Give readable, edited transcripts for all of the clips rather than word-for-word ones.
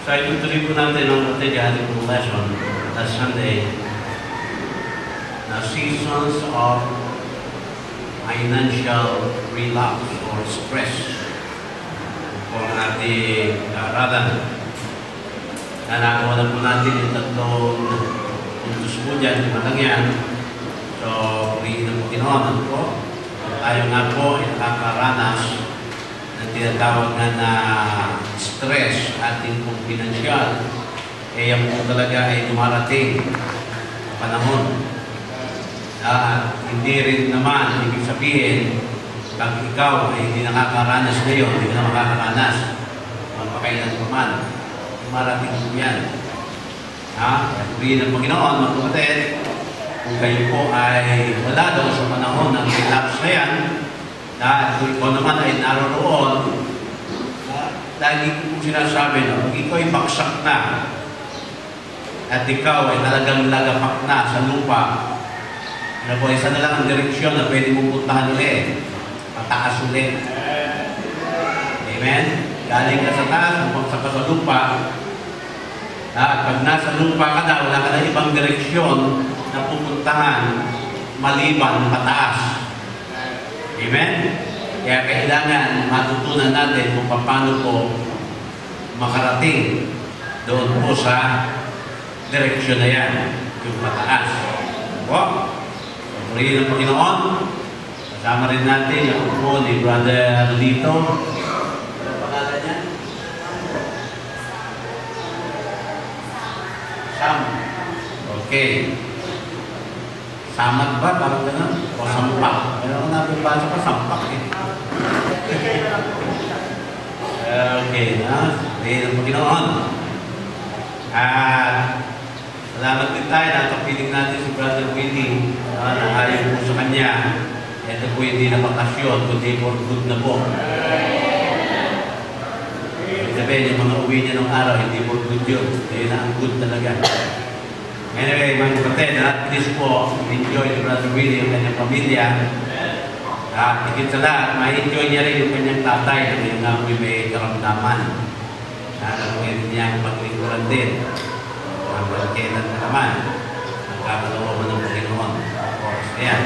So itutuloy po natin ang ating ating lesson last Sunday na seasons of financial relapse or stress kung ating aralan. Nanakuha na po natin yung tatlong puntos po dyan, lima lang yan. So, purihin na po ginawa po. Tayo nga po ay nakakaranas ng tinatawag na stress ating pong pinansyal. Eh, yan po talaga ay dumarating sa panahon. Hindi rin naman, ibig sabihin, pag ikaw ay hindi nakakaranas ngayon, hindi ka na makakaranas. Magpakailan pa man, dumarating po yan. Purihin ng Panginoon, mga kapatid, kung kayo po ay wala daw sa panahon ng relapse na yan, dahil kung ikaw naman ay naroon, lagi ko po sinasabi na pag ikaw ay baksak na at ikaw ay talagang lagapak na sa lupa, ano po, isa na lang ang direksyon na pwede mong puntahan ulit, pataas ulit. Amen? Galing ka sa taas, bumagsak ka sa lupa, at pag nasa lupa ka na, wala ka na ibang direksyon na pupuntahan maliban pataas. Amen? Kaya kailangan matutunan natin kung paano po makarating doon po sa direksyon na yan, yung pataas. Po, purihin ng Panginoon. Kasama rin natin yung po ni Brother Lito. Ano pangalan niya? Sam. Okay. Samat ba? Parang gano'n? O sampak? Pero kung nabibasa ka, sampak eh. Okay, na? Purihin ng Panginoon. Salamat din tayo na kapiling natin si Brother Willie na ayaw po sa kanya. Ito po hindi na bakasyon, kundi for good na po. Sabihin, yung mga uwi niya ng araw, hindi for good yun. Kaya na ang good talaga. Anyway, mga kapatid, at least po, enjoy ni Brother Willie yung kanyang pamilya. Higit sa lahat, ma-enjoy niya rin yung kanyang tatay na yung nga may karamdaman. Sana po niya ang paglingkuran din. Hanggang kailan na naman, nagkakalooban ng Panginoon. Oras na yan.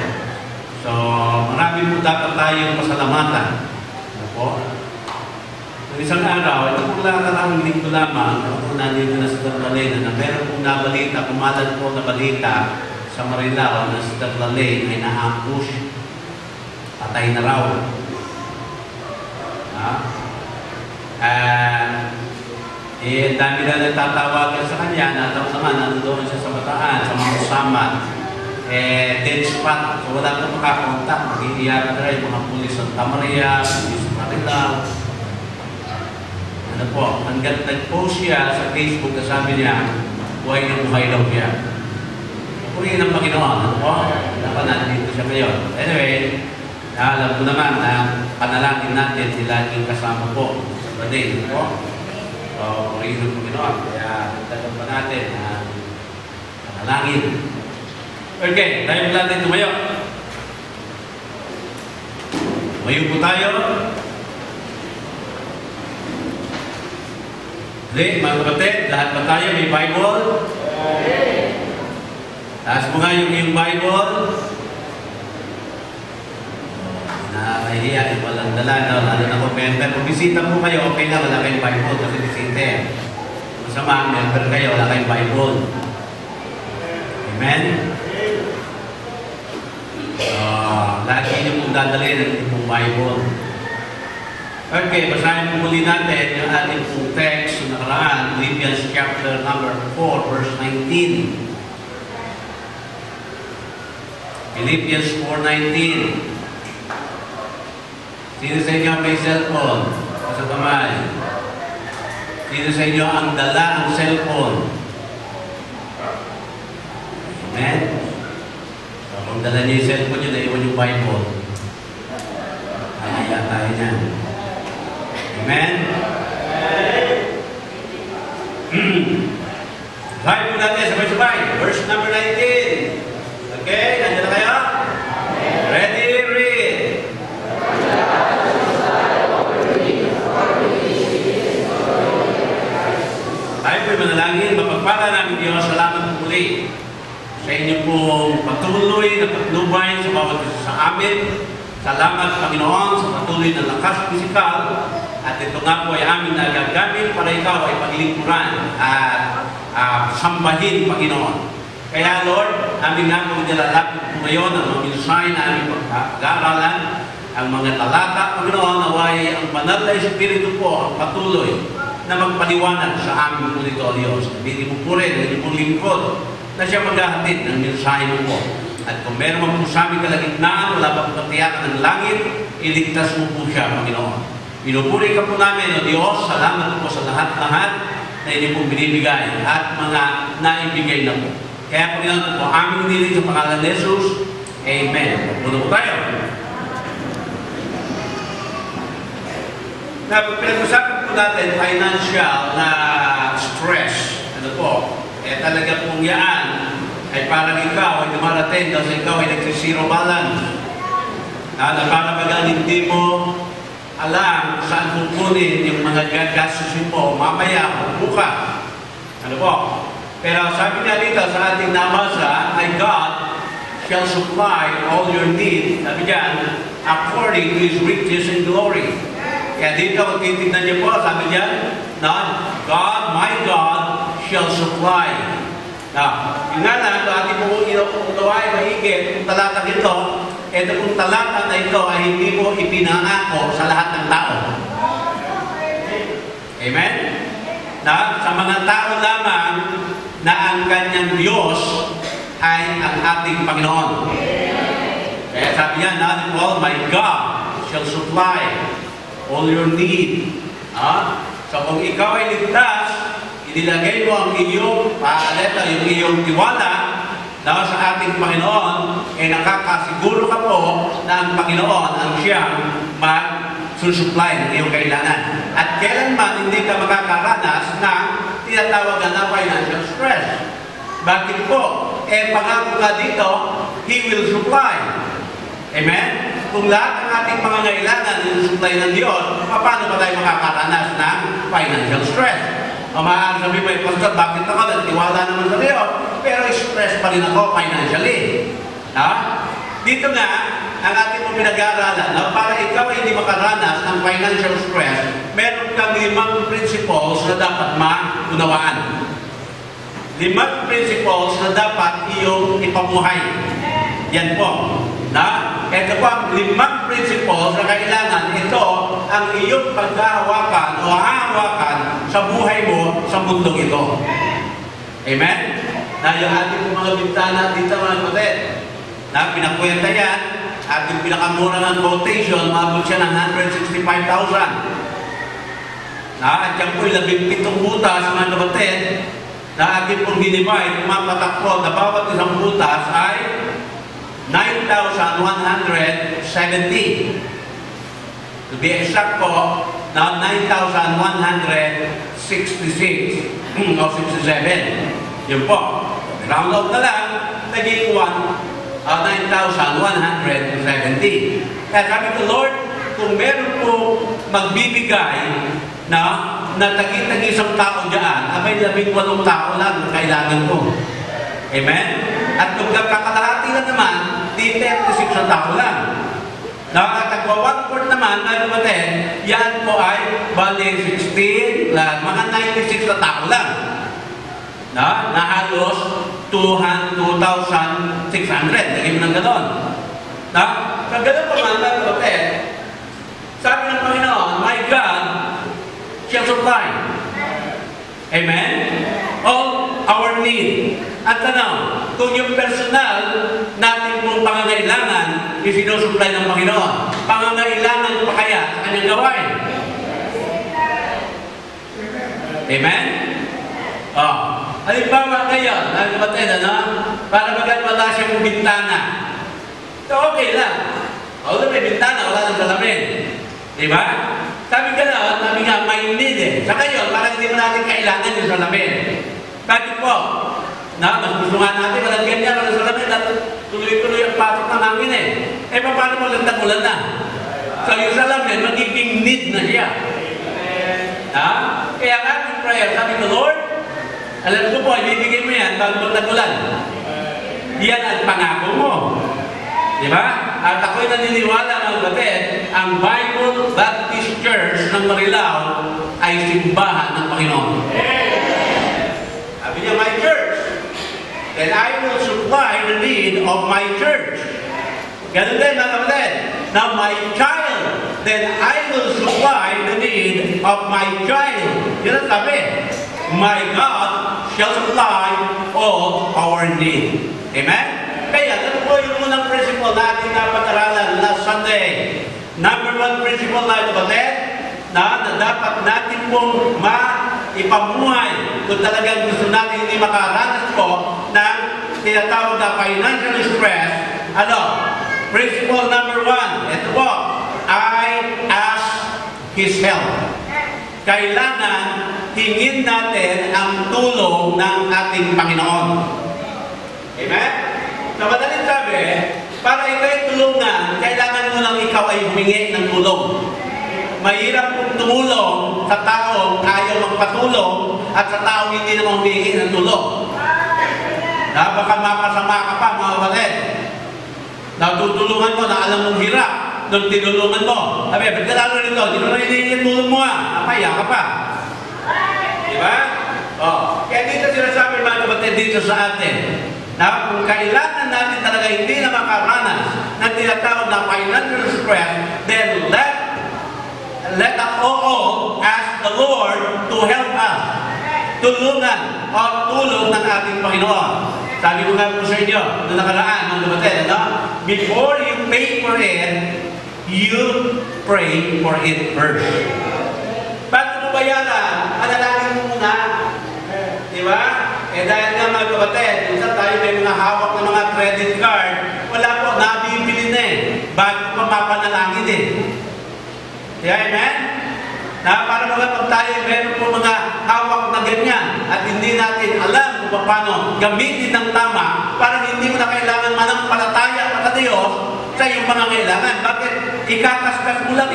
So, marami po dapat tayong pasalamatan. Ano po? Noong isang araw, ito po lang linggo lamang, ako nandito na sa Darlalena, na meron pong nabalita, kumalat po na balita sa Marilao na sa Darlalena ay na-ambush. Patay na raw. Dami na nagtatawagan sa kanya, nataw naman, nandoon siya sa Bataan, sa mga kasama. Dead spot, so wala kang makakontak. Mag-iiyakan na rin mga pulis ng Tamaria, pulis ng Marilao. Ano po, hanggang nag-post siya sa Facebook na sabi niya, buhay na buhay daw siya. Purihin ng Panginoon, ano po? Dapat nandito siya ngayon. Anyway, alam ko naman na panalangin natin sila laging kasama po sa Baday, ano po? So, purihin ng Panginoon. Kaya, nagtagal pa natin na panalangin. Okay, tayo po natin tumayo. Tumayo po tayo. Okay, mga kapatid, lahat ba tayo may Bible? Taas mo nga yung Bible. Nakahiya, walang dala na, lalo na kung member. Kung bisita po kayo, okay lang, wala kayong Bible kasi bisita. Masama, member kayo, wala kayong Bible. Amen? Lagi niyo pong dadalhin ang inyong Bible. Okay, basahin po muli natin yung ating pong text sa nakaraan, Philippians chapter number 4, verse 19. Philippians 4:19. Sino sa inyo may cellphone? Sa kamay. Sino sa inyo ang dala ang cellphone? Amen? So, kung dala niyo yung cellphone nyo, naiwan yung Bible. Kaya tayo niyan. Amen? Bahay po natin, sabay-sabay. Verse number 19. Okay, nandiyan na kayo? Ready, read. muli sa inyo pong patuloy na patnubay sa bawat isa sa amin. Salamat, Panginoon, sa patuloy na lakas pisikal. At ito nga po ay aming nagagamit para ikaw ay paglingkuran at sambahin, Panginoon. Kaya, Lord, aming nga po nilalapit po ngayon ang mga mensahe na aming pag-aaralan, ang mga talata, Panginoon, naway ang banal na Espiritu po ang patuloy na magpaliwanag sa aming auditoryo. Sabihin mo po rin, hindi po lingkod, na siya maghahatid ng mensahe mo po. At kung meron man po sa aming kalagitnaan, wala pa po katiyakan ng langit, iligtas mo po siya, Panginoon. Pinupuri ka po namin, O Diyos, salamat po sa lahat-lahat na inyo pong binibigay at mga naibigay na po. Kaya Panginoon po, aming nilig sa pangalan ni Jesus. Amen. Muna po tayo. Pinag-usapan po natin financial na stress. Ano po? Talaga pong yan ay parang ikaw ay dumarating kasi ikaw ay nagsisiro balance. Na parang baga hindi mo alam saan pupunin yung mga gagastusin mo mamaya o bukas. Ano po? Pero sabi nga dito sa ating nabasa, my God shall supply all your needs. Sabi dyan, according to His riches and glory. Kaya dito, kung titignan niyo po, sabi dyan, God, my God, shall supply. Yung nga lang, kung ating po inuunaway, mahigit, kung talatang ito, ito kung talata na ito ay hindi mo ipinangako sa lahat ng tao. Amen? Sa mga tao lamang na ang kanyang Diyos ay ang ating Panginoon. Kaya sabi yan, my God shall supply all your need. So kung ikaw ay ligtas, inilagay mo ang iyong paaleta, yung iyong tiwala na sa ating Panginoon, ay nakakasiguro ka po na ang Panginoon ang siyang mag-supply ng iyong kailangan. At kailanman hindi ka makakaranas na tinatawagan na financial stress. Bakit po? Pangako ka dito, He will supply. Amen? Kung lahat ng ating pangangailangan yung supply ng Diyos, paano ba tayo makakaranas ng financial stress? O maaari sabi mo, Pastor, bakit ako? Nagtiwala naman sa Diyos, pero stress pa rin ako financially. Dito nga, ang ating mo pinag-aaralan, para ikaw ay hindi makaranas ng financial stress, meron kang 5 principles na dapat maunawaan. 5 principles na dapat iyong ipamuhay. Yan po. Ito po ang 5 principles na kailangan ito ang iyong pagkahawakan o hahawakan sa buhay mo sa mundong ito. Amen? Yung ating mga bintana dito mga kapatid, pinakwenta yan, at yung pinakamura ng quotation, mabot siya ng 165,000. At yan po 17 butas mga kapatid, na ating pong dinivide, mapatakbo na bawat isang butas ay 9,170. To be exact po, na 9,166 o 67. Yun po. Round off na lang, naging 9,170. Kaya sabi ko, Lord, kung meron po magbibigay na tagi-tagisang tao dyan, abay 18 tao lang kailangan ko. Amen? At kung kakalahati na naman, di 36 na tao lang. Nakatagwa 1/4 naman, ay kapatid, yan po ay bali 16, mga 96 na tao lang. Na halos 2,600. Naging ng gano'n. Sa gano'n pa man, mga kapatid, sabi ng Panginoon, my God shall supply. Amen? All our need. At kung yung personal natin mong pangangailangan, isinusupply ng Panginoon, pangangailangan pa kaya sa kanyang gawain? Amen? Halimbawa ngayon, para bagat wala siyang bintana. So okay lang. Although may bintana, wala nang salamin. Diba? Sabi nga, may need Sa kayo, parang hindi mo natin kailangan yung salamin. Bakit po? Mas gusto nga natin, walang ganyan, walang salamin, tuloy-tuloy ang pasok ng hangin paano mo landag-ulan na? So yung salamin, magiging need na siya. Kaya ating prayer, sabi ko, Lord, Alam ko po, ibibigay mo yan bago magtagulan. Yan ang pangako mo. Di ba? At ako'y naniniwala, mga kapatid, ang Bible Baptist Church ng Marilao ay simbahan ng Panginoon. Sabi niya, my church, then I will supply the need of my church. Ganun din, mga kapatid. Now, my child, then I will supply the need of my child. Yan ang sabi. My God shall supply all our need. Amen? Kaya, ano po yung unang principle na ating dapat aralan last Sunday? Number one principle na kapatid, na dapat natin pong maipamuhay kung talagang gusto natin hindi makaranas po ng tinatawag na financial stress. Ano? Principle number one, ito po, I ask His help. Kailangan hingin natin ang tulong ng ating Panginoon. Amen? Sa madaling sabi, para ikaw'y tulungan, kailangan mo lang ikaw ay humingi ng tulong. Mahirap kung tumulong sa taong ayaw magpatulong at sa taong hindi naman humingi ng tulong. Baka mapasama ka pa, mga kapatid. Natutulungan mo na alam mong hirap nung tinulungan mo. Sabi, ba't ka lalo nito? Hindi mo na hinihingi tulong mo napaya ka pa. Diba? Kaya dito sinasabi, mga kapatid, dito sa atin, na kung kailangan natin talaga hindi na makaranas ng tinatawag na financial stress, then let us all ask the Lord to help us. Tulungan o tulong ng ating Panginoon. Sabi ko nga po sa inyo, noong nakaraan, mga kapatid, before you pay for it, you pray for it first. Bago mo bayaran, analagin mo muna. Diba? Dahil nga mga kapatid, minsan tayo may mga hawak ng mga credit card, wala po, nabibili na bago pa mapanalangin Amen? Para mga pag tayo meron po mga hawak na ganyan at hindi natin alam kung paano gamitin ng tama para hindi mo na kailangan manampalataya pa sa Diyos sa iyong mga kailangan. Bakit? Ikakaskas mo lang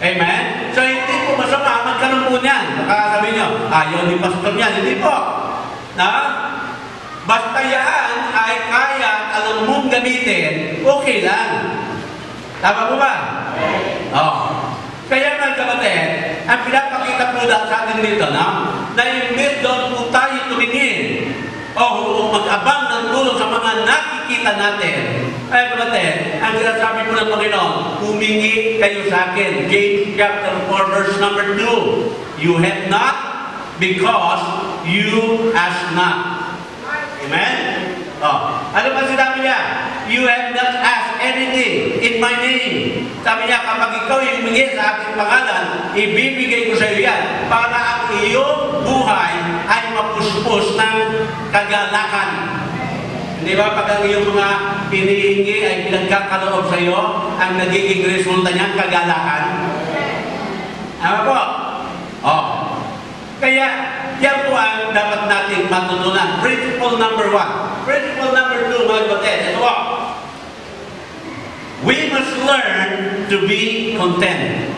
Amen? So, hindi po masama, magkaroon po niyan. Baka sabi nyo, ayaw ni pastor niyan. Hindi po. Basta yan ay kaya at alam mong gamitin, okay lang. Tama po ba? Kaya mga kapatid, ang pinapakita po sa atin dito, na imbes doon po tayo tumingin o mag-abang ng tulong sa mga nakikita natin. Ay kapatid, ang sinasabi po ng Panginoon, humingi kayo sa akin. James chapter 4 verse number 2. You have not because you ask not. Amen? Ano ba sinabi niya? You have not asked anything in my name. Sabi niya, kapag ikaw yung humingi sa aking pangalan, ibibigay ko sa iyo yan para ang iyong buhay ay mapuspos ng kagalakan. Hindi ba pag ang iyong mga hinihingi ay pinagkakaloob sa iyo, ang nagiging resulta niya, kagalakan? Ano po? Kaya, yan po ang dapat natin matutunan. Principle number 1. Principle number 2, mga kapatid, ito po. We must learn to be content.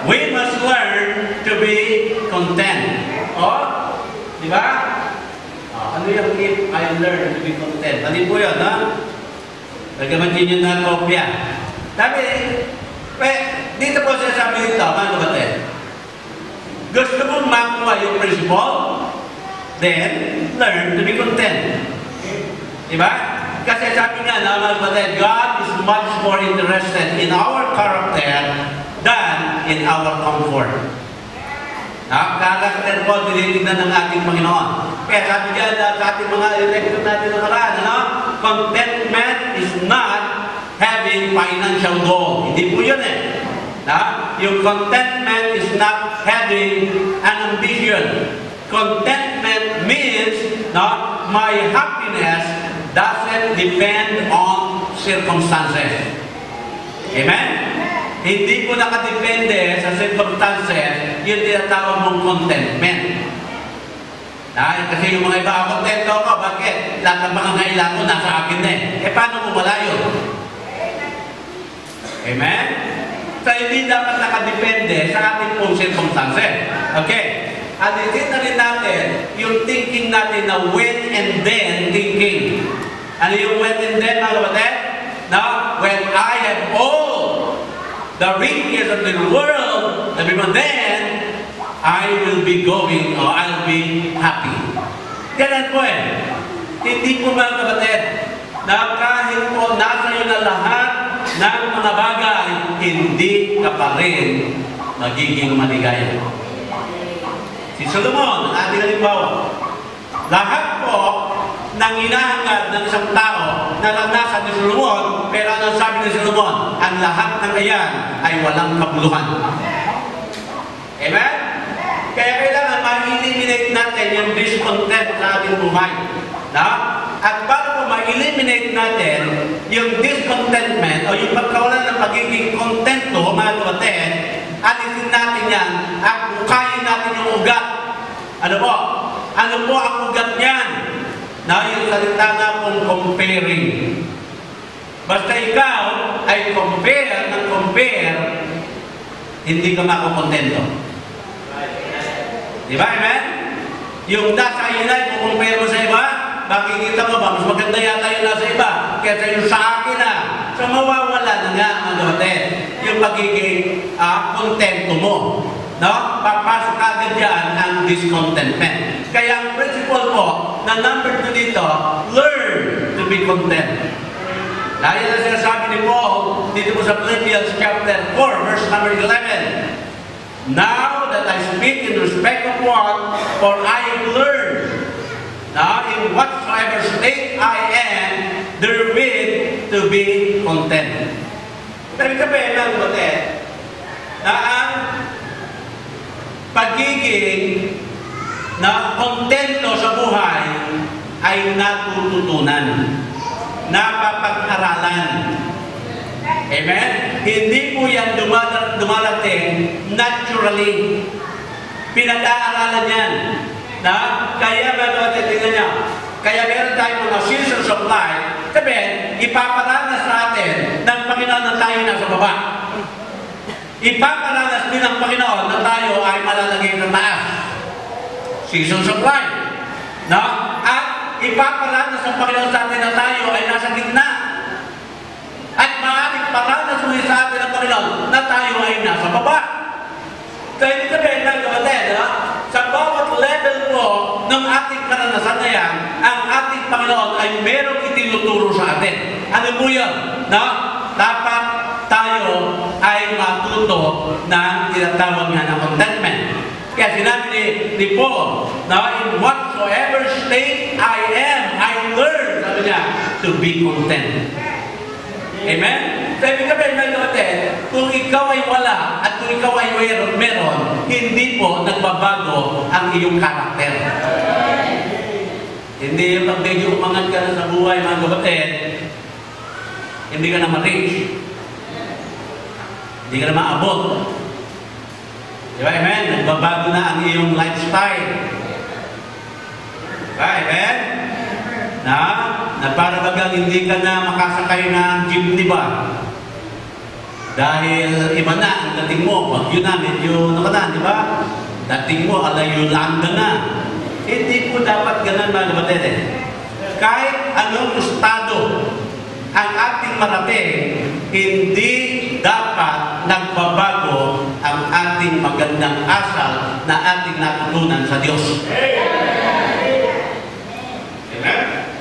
We must learn to be content. Di ba? Ano yung if I learn to be content? Ano po yun, nagaman din yun na kopya. Sabi, dito po siya sabi dito, mga kapatid. Gusto mong makuha yung principle, then learn to be content. Diba? Kasi sabi nga na mga kapatid, God is much more interested in our character than in our comfort. Character po, tinitignan ng ating Panginoon. Kaya sabi dyan sa ating mga election natin nakaraan, contentment is not having financial goal. Hindi po yun Yung contentment is not having an ambition. Contentment means my happiness doesn't depend on circumstances. Amen? Hindi po nakadepende sa circumstances yung tinatawag mong contentment. Kasi yung mga iba, kontento ako, bakit? Lahat ng mga ngailangan ko nasa akin paano mo malayo? Amen? So, hindi dapat nakadepende sa ating pong circumstances. Okay. alisin na rin natin yung thinking natin na when and then thinking. Ano yung when and then, mga kapatid? Now, when I have all the riches of the world, then I will be going, or I'll be happy. Ganun po eh. Hindi po, mga kapatid, na kahit po nasa iyo na lahat ng mga bagay, hindi ka pa rin magiging maligaya. Si Solomon, ang ating halimbawa, lahat po ng hinahangad ng isang tao na naranasan ni Solomon, pero ang sabi ni Solomon, ang lahat ng iyan ay walang kabuluhan. Amen? Kaya kailangan ma-eliminate natin yung discontent sa ating buhay. No? At para po ma-eliminate natin yung discontentment o yung pagkawalan ng pagiging kontento, mga kapatid, alisin natin yan at bukayin natin yung ugat. Ano po? Ano po ang ugat niyan? Na yung salita na pong comparing. Basta ikaw ay compare, hindi ka makukontento. Di ba, amen? Yung nasa iyo na, kukumpare mo sa iba, makikita mo ba, mas maganda yata yung nasa iba, kaysa yung sa akin na. So mawawala na nga, mga kapatid, yung pagiging kontento mo. No? Papasok agad yan ang discontentment. Kaya ang principle po, na number 2 dito, learn to be content. Dahil na sinasabi ni Paul, dito po sa Philippians chapter 4, verse number 11, now that I speak in respect of one, for I have learned, now in whatsoever state I am, therewith to be content. Pero sabihin lang, kapatid, na ang pagiging na kontento sa buhay ay natututunan, napapag-aralan. Amen? Hindi po yan dumarating naturally. Pinag-aaralan yan. Na? Kaya mga tingnan niya, kaya meron tayong mga seasons of life, sabihin, ipaparanas natin ng Panginoon na tayo nasa baba. Ipaparanas din ng Panginoon na tayo ay malalagay sa taas. Seasons of life. No? At ipaparanas ng Panginoon sa atin na tayo ay nasa gitna. At maaaring paranas muli sa atin ng Panginoon na tayo ay nasa baba. Kaya hindi sabihin ng kapatid, sa bawat level po ng ating karanasan na yan, ang ating Panginoon ay merong itinuturo sa atin. Ano po yun? No? Dapat tayo ay matuto ng tinatawag nga na contentment. Kaya sinabi ni Paul, now in whatsoever state I am, I learn, sabi niya, to be content. Amen? Sabi ka ba, mga kapatid, kung ikaw ay wala at kung ikaw ay meron, hindi po nagbabago ang iyong karakter. Hindi yung pag medyo umangat ka na sa buhay, mga kapatid, hindi ka na ma-reach. Hindi ka na maabot. Di ba, amen? Nagbabago na ang iyong lifestyle. Diba, amen? Na para bagang hindi ka na makasakay ng jeepney ba? Dahil iba na ang dating mo, bagyo na, medyo nakadaan, di ba? Dating mo, alayo Yolanda na. Hindi po dapat ganun, mga kapatid eh. Kahit anong estado ang ating marating, hindi dapat nagbabago ang ating magandang asal na ating natutunan sa Diyos. Amen?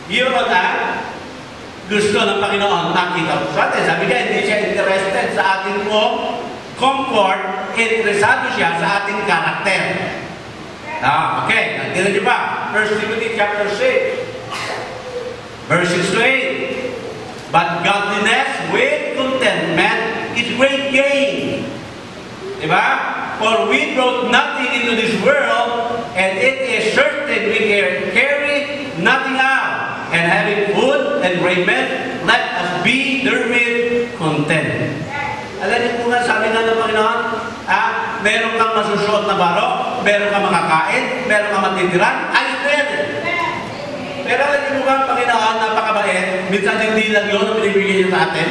Yun na, gusto ng Panginoon makita sa atin. Sabi niya, hindi siya interested sa ating comfort, interesado siya sa ating karakter. Okay, nandito niyo ba? 1 Timothy chapter 6, verses 8. But godliness with contentment is great gain. Diba? For we brought nothing into this world, and it is certain we can carry nothing out. And having food and raiment, let us be therewith content. Alam niyo po nga, sabi nga ng Panginoon, meron kang masusuot na baro, meron kang makakain, meron kang matitiran, ayos na yan. Pero alam niyo po nga, Panginoon, napakabait, minsan hindi lang yun ang binibigyan niyo sa atin.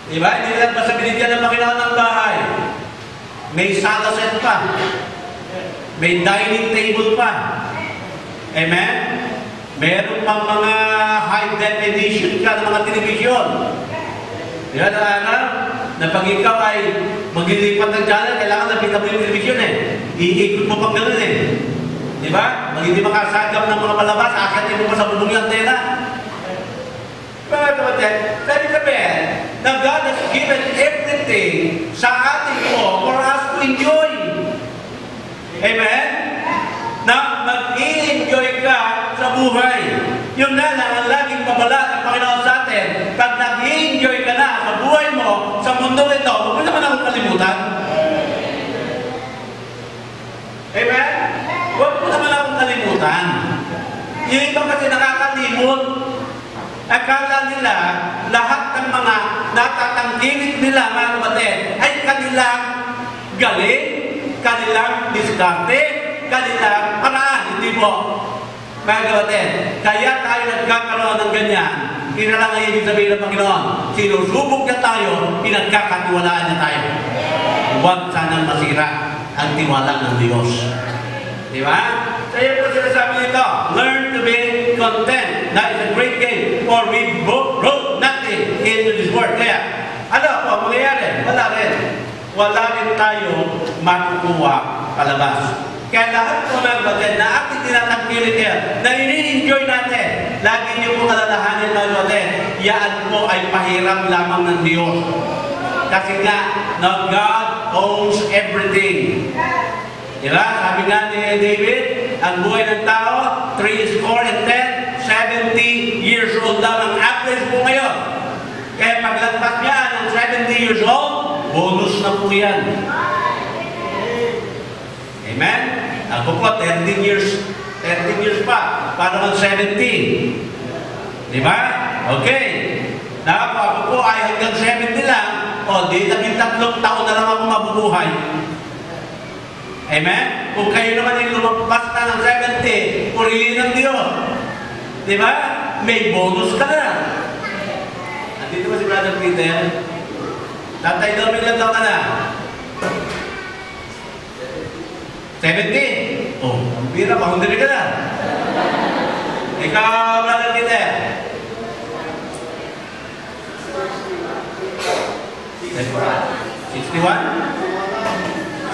Diba? Hindi lang basta binigyan ng Panginoon ng bahay. May sala set pa. May dining table pa. Amen? Meron pang mga high definition ka ng mga television. Yan ang na pag ikaw ay maglilipat ng channel, kailangan na pinag yung television eh. Iikot mo pang gano'n eh. Di ba? Mag hindi makasagap ng mga palabas, akit mo pa sa bubong yung antena. Mga kapatid, sabi sabihin, na God has given everything sa ating po for us to enjoy. Amen? Na mag-i-enjoy ka sa buhay. Yun na lang ang laging babala ng Panginoon sa atin. Pag nag-i-enjoy ka na sa buhay mo, sa mundo ito, huwag mo naman akong kalimutan. Amen? Huwag mo naman akong kalimutan. Yung iba kasi nakakalimot. Akala nila, lahat ng mga natatangkilik nila, mga kapatid, ay kanilang galing, kanilang diskarte, kanilang paraan. Hindi mo. Mga kapatid, kaya tayo nagkakaroon ng ganyan. Kinalang ang ibig sabihin ng Panginoon. Sinusubok niya tayo, pinagkakatiwalaan niya tayo. Huwag sanang masira ang tiwala ng Diyos. Di ba? Kaya po sinasabi nito, learn to be content. That is a great game. For we wrote nothing into this word. Kaya, ano po, mangyayari? Wala rin. Wala rin tayo makukuha palabas. Kaya lahat po mga kapatid na ating tinatangkilik kaya, na ini-enjoy natin, lagi niyo po kalalahanin mga kapatid, yan po ay pahiram lamang ng Diyos. Kasi nga, no, God owns everything. Diba? Sabi nga ni David, ang buhay ng tao, 3 is 4 and 10, 70 years old lang ang average po ngayon. Kaya paglagpas niya ng 70 years old, bonus na po yan. Amen? Ako po, 13 years pa, para mag 70. Diba? Okay. Ako po ay hanggang 70 lang, o di 13 taon na lang ako mabubuhay. Amen? Kung kayo naman ay lumagpas na ng 70, purihin ng Diyos. Diba? May bonus ka na. Andito ba si Brother Peter? Tatay daw, ilan daw ka na? 70? Oh, ang pira, boundary ka na. Ikaw, Brother Peter? 61?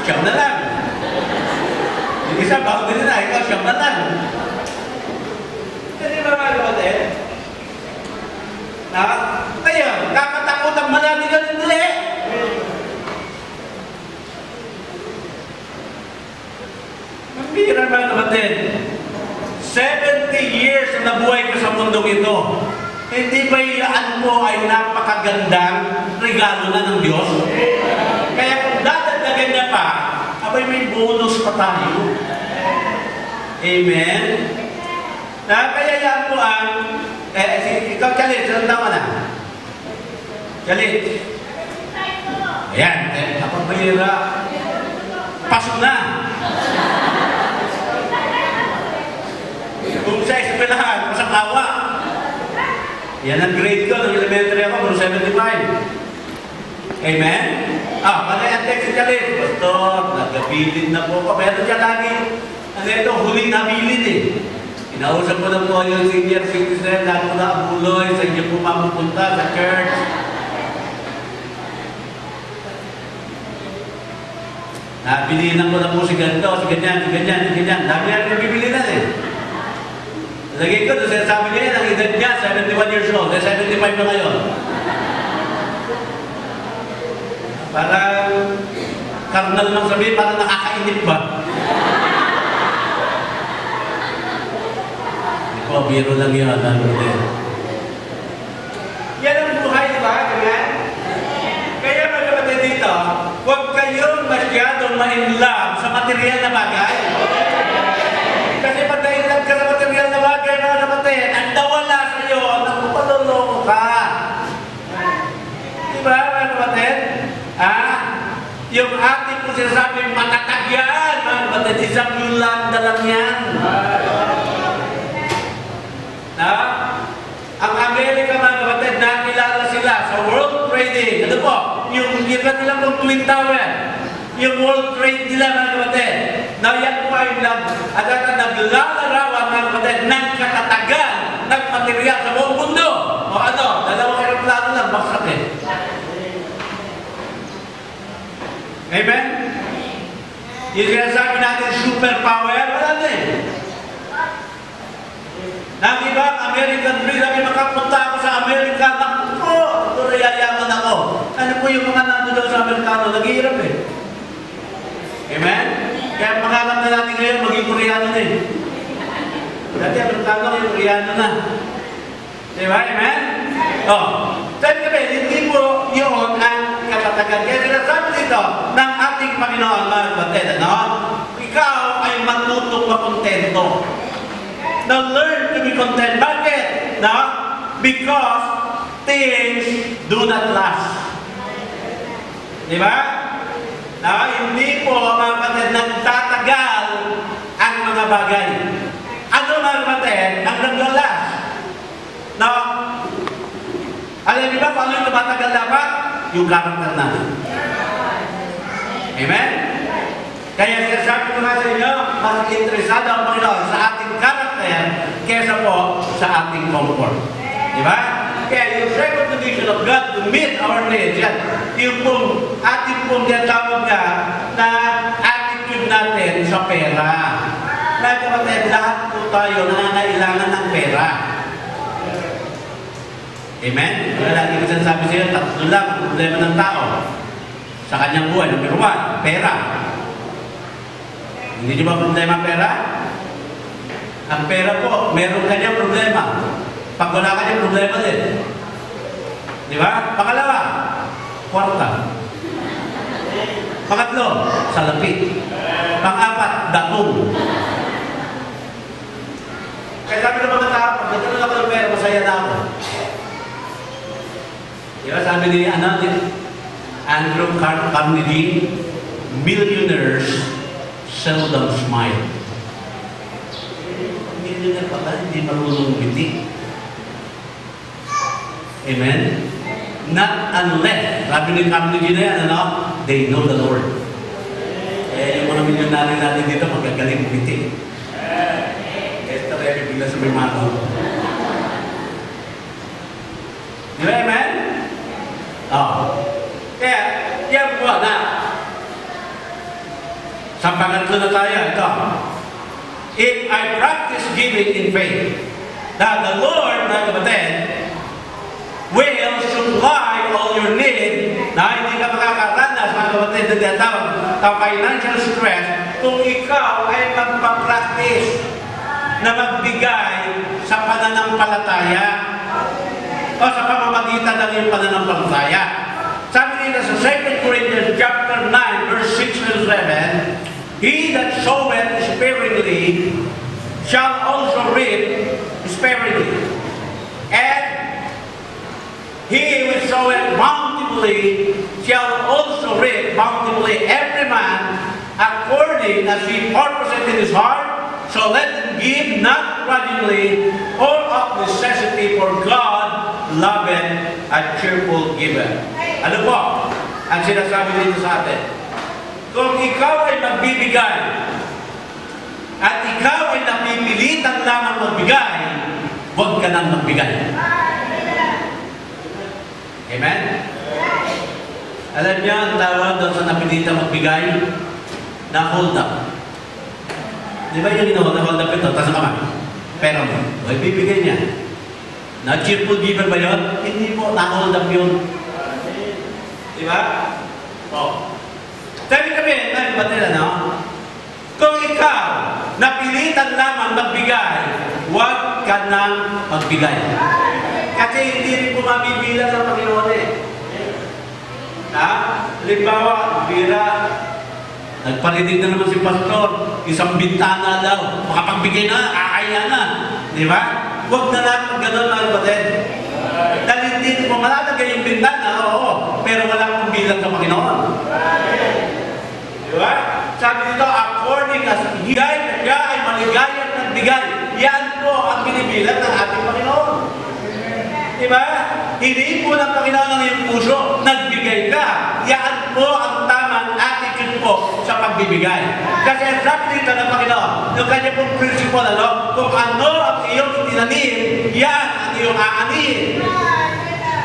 Siyam na lang. Yung isa, boundary na. Ikaw, siyam na lang. Kasi ba mga kapatid? Kaya, kakatakot ang malami ka nila eh. Pira mga kapatid, 70 years na nabuhay ka sa mundong ito. Hindi ba ilaan mo ay napakagandang regalo na ng Diyos? Kaya kung dadagdagan niya pa, abay may bonus pa tayo. Amen? Kaya yan po ang, ikaw Chalit, ilang taon na? Chalit. Ayan, kapag mahira, pasok na. Kung sa eskwelahan, pasang awa. Yan ang grade ko, ng elementary ako, 75. Amen? Panay ang text niya rin. Pastor, nagabilin na po ko. Pero siya lagi, ito, huling nabilin eh. Inausap ko na po yung senior citizen, lahat ko na ang buloy, sa inyo po mapupunta sa church. Nabilinan ko na po si ganito, si ganyan, si ganyan, si ganyan. Dami na rin nabibilinan eh. Lagi ko, sabi niya, ang edad niya, 71 years old, 75 na ngayon. Parang, karnal lang sabihin, parang nakakainip ba? Hindi po, biro lang yun, yan ang buhay, di ba? Kaya mga kapatid dito, huwag kayong masyadong ma-inlove sa material na bagay. Kasi pag na-inlove ka sa material na bagay, mga kapatid, ang nawala sa iyo, nakupaloloko ka. Diba, mga kapatid? Yung ating kung sinasabi, matatag yan, mga kapatid, isang Yolanda lang yan. Ang Amerika, mga kapatid, nakilala sila sa World Trading. Ano po? Yung kita nilang ng Twin Tower. yung World Trade nila, mga kapatid. Na yan po ay naglalarawan, mga kapatid, ng katatagan ng material sa buong mundo. O ano, dalawang aeroplano lang, baksak eh. Amen? Yung sinasabi natin, superpower, wala na eh. Nang iba, American Dream, sabi makapunta ako sa Amerika, naku, yayaman ako. Ano po yung mga nando daw sa Amerikano, naghihirap eh. Amen? Kaya pangalan na natin ngayon, maging Koreano na eh. Dati Amerikano, yung Koreano na. Diba? Amen? Oh. Sabi kami, hindi po yun ang kapatagan. Kaya sinasabi dito ng ating Panginoon, mga kapatid, ano? Ikaw ay matutong makontento. Now learn to be content. Bakit? No? Because things do not last. Diba? No? Hindi po, mga kapatid, nagtatagal ang mga bagay. Ano, mga kapatid? Ang naglalast. No? Alam niyo ba kung ano yung tumatagal dapat? Yung karakter natin. Amen? Kaya sinasabi ko nga sa inyo, mas interesado ang Panginoon sa ating karakter kesa po sa ating comfort. Diba? Kaya yung second condition of God to meet our needs, yan, yung pong ating pong tinatawag na attitude natin sa pera. Mga kapatid, lahat po tayo nangangailangan ng pera. Amen? Kaya lagi ko sinasabi sa iyo, tatlo lang ang problema ng tao sa kanyang buhay. Number one, pera. Hindi niyo ba problema pera? Ang pera po, meron kanyang problema. Pag wala kanyang problema din. Di ba? Pangalawa, kwarta. Pangatlo, salapi. Pang-apat, dakong. Kaya sabi ng mga tao, pag nagkaroon ako ng pera, masaya na ako. Di ba? Sabi ni Andrew Carnegie, millionaires seldom smile. Millionaire pa ba? Hindi marunong ngiti. Amen? Not unless, sabi ni Carnegie na yan, ano? They know the Lord. Eh, yung mga milyonary natin dito, magagaling ngiti. Esta rin, bigla sa may mano. Di ba, amen? Oo. Kaya, yan po na. Sa pangatlo na tayo, ito. If I practice giving in faith, that the Lord, mga kapatid, will supply all your need, na hindi ka makakaranas, mga kapatid, na tinatawag ng financial stress, kung ikaw ay magpa-practice na magbigay sa pananampalataya o sa pamamagitan ng iyong pananampalataya. Sabi nila sa 2 Corinthians chapter 9, verse 6 and 7, He that soweth sparingly shall also reap sparingly. And he which soweth bountifully shall also reap bountifully. Every man according as he purposeth in his heart, so let him give not grudgingly or of necessity, for God loveth a cheerful giver. Ano po ang sinasabi dito sa atin? Kung ikaw ay magbibigay at ikaw ay napipilitan lamang magbigay, huwag ka nang magbigay. Amen? Alam niyo, ang tawag doon sa napilitan magbigay, na hold up. Di ba yung hold up ito, tas naman, pero mo, o ibibigay niya. Na cheerful giver ba yun? Hindi po, na hold up yun. Di ba? O. Sabi kami, ay batila, no? Kung ikaw napilitan lamang magbigay, huwag ka nang magbigay. Kasi hindi rin po mabibilang ng Panginoon eh. Ha? Halimbawa, bira, nagparinig na naman si Pastor, isang bintana daw, makapagbigay na, aaya na. Di ba? Huwag na natin gano'n mga batid. Dahil hindi mo malalagay yung bintana, oo, pero wala kong bilang sa Panginoon. Diba? Sabi dito, according as higay na siya ay maligayang nagbigay. Yan po ang binibilang ng ating Panginoon. Diba? Hindi po ng Panginoon ang iyong puso, nagbigay ka. Yan po ang tamang attitude po sa pagbibigay. Kasi ang sabi dito ng Panginoon, yung kanya pong principle, kung ano ang iyong itinanim, yan ang iyong aanihin.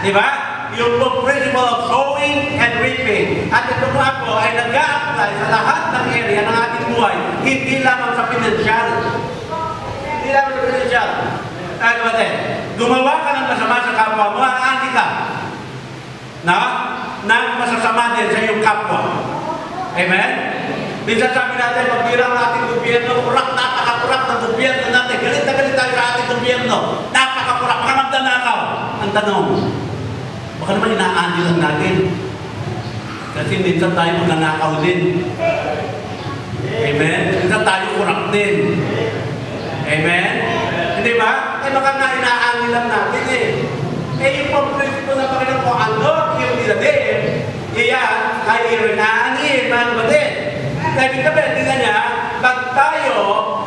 Diba? Yung pong principle of sowing and reaping. At ito po ako ay nag-a-apply sa lahat ng area ng ating buhay, hindi lamang sa financial. Hindi lamang sa financial. Ay, kapatid, gumawa ka ng masama sa kapwa mo, aani ka. Na masasama din sa iyong kapwa. Amen? Minsan sabi natin, pagbirang ating gobyerno, napakakurak ng gobyerno natin. Galit na galit tayo sa ating gobyerno. Napakakurak, baka magdanakaw. Ang tanong, baka naman inaani lang natin. Kasi minsan tayo magnanakaw din. Amen? Minsan tayo kurak din. Amen? Hindi ba? Eh baka nga inaani lang natin eh. Eh yung pag-principle na Panginoon ko, ano yung niladim, iyan ay irinaanin, mga kapatid. Dahil sabihin, tingnan niya, pag tayo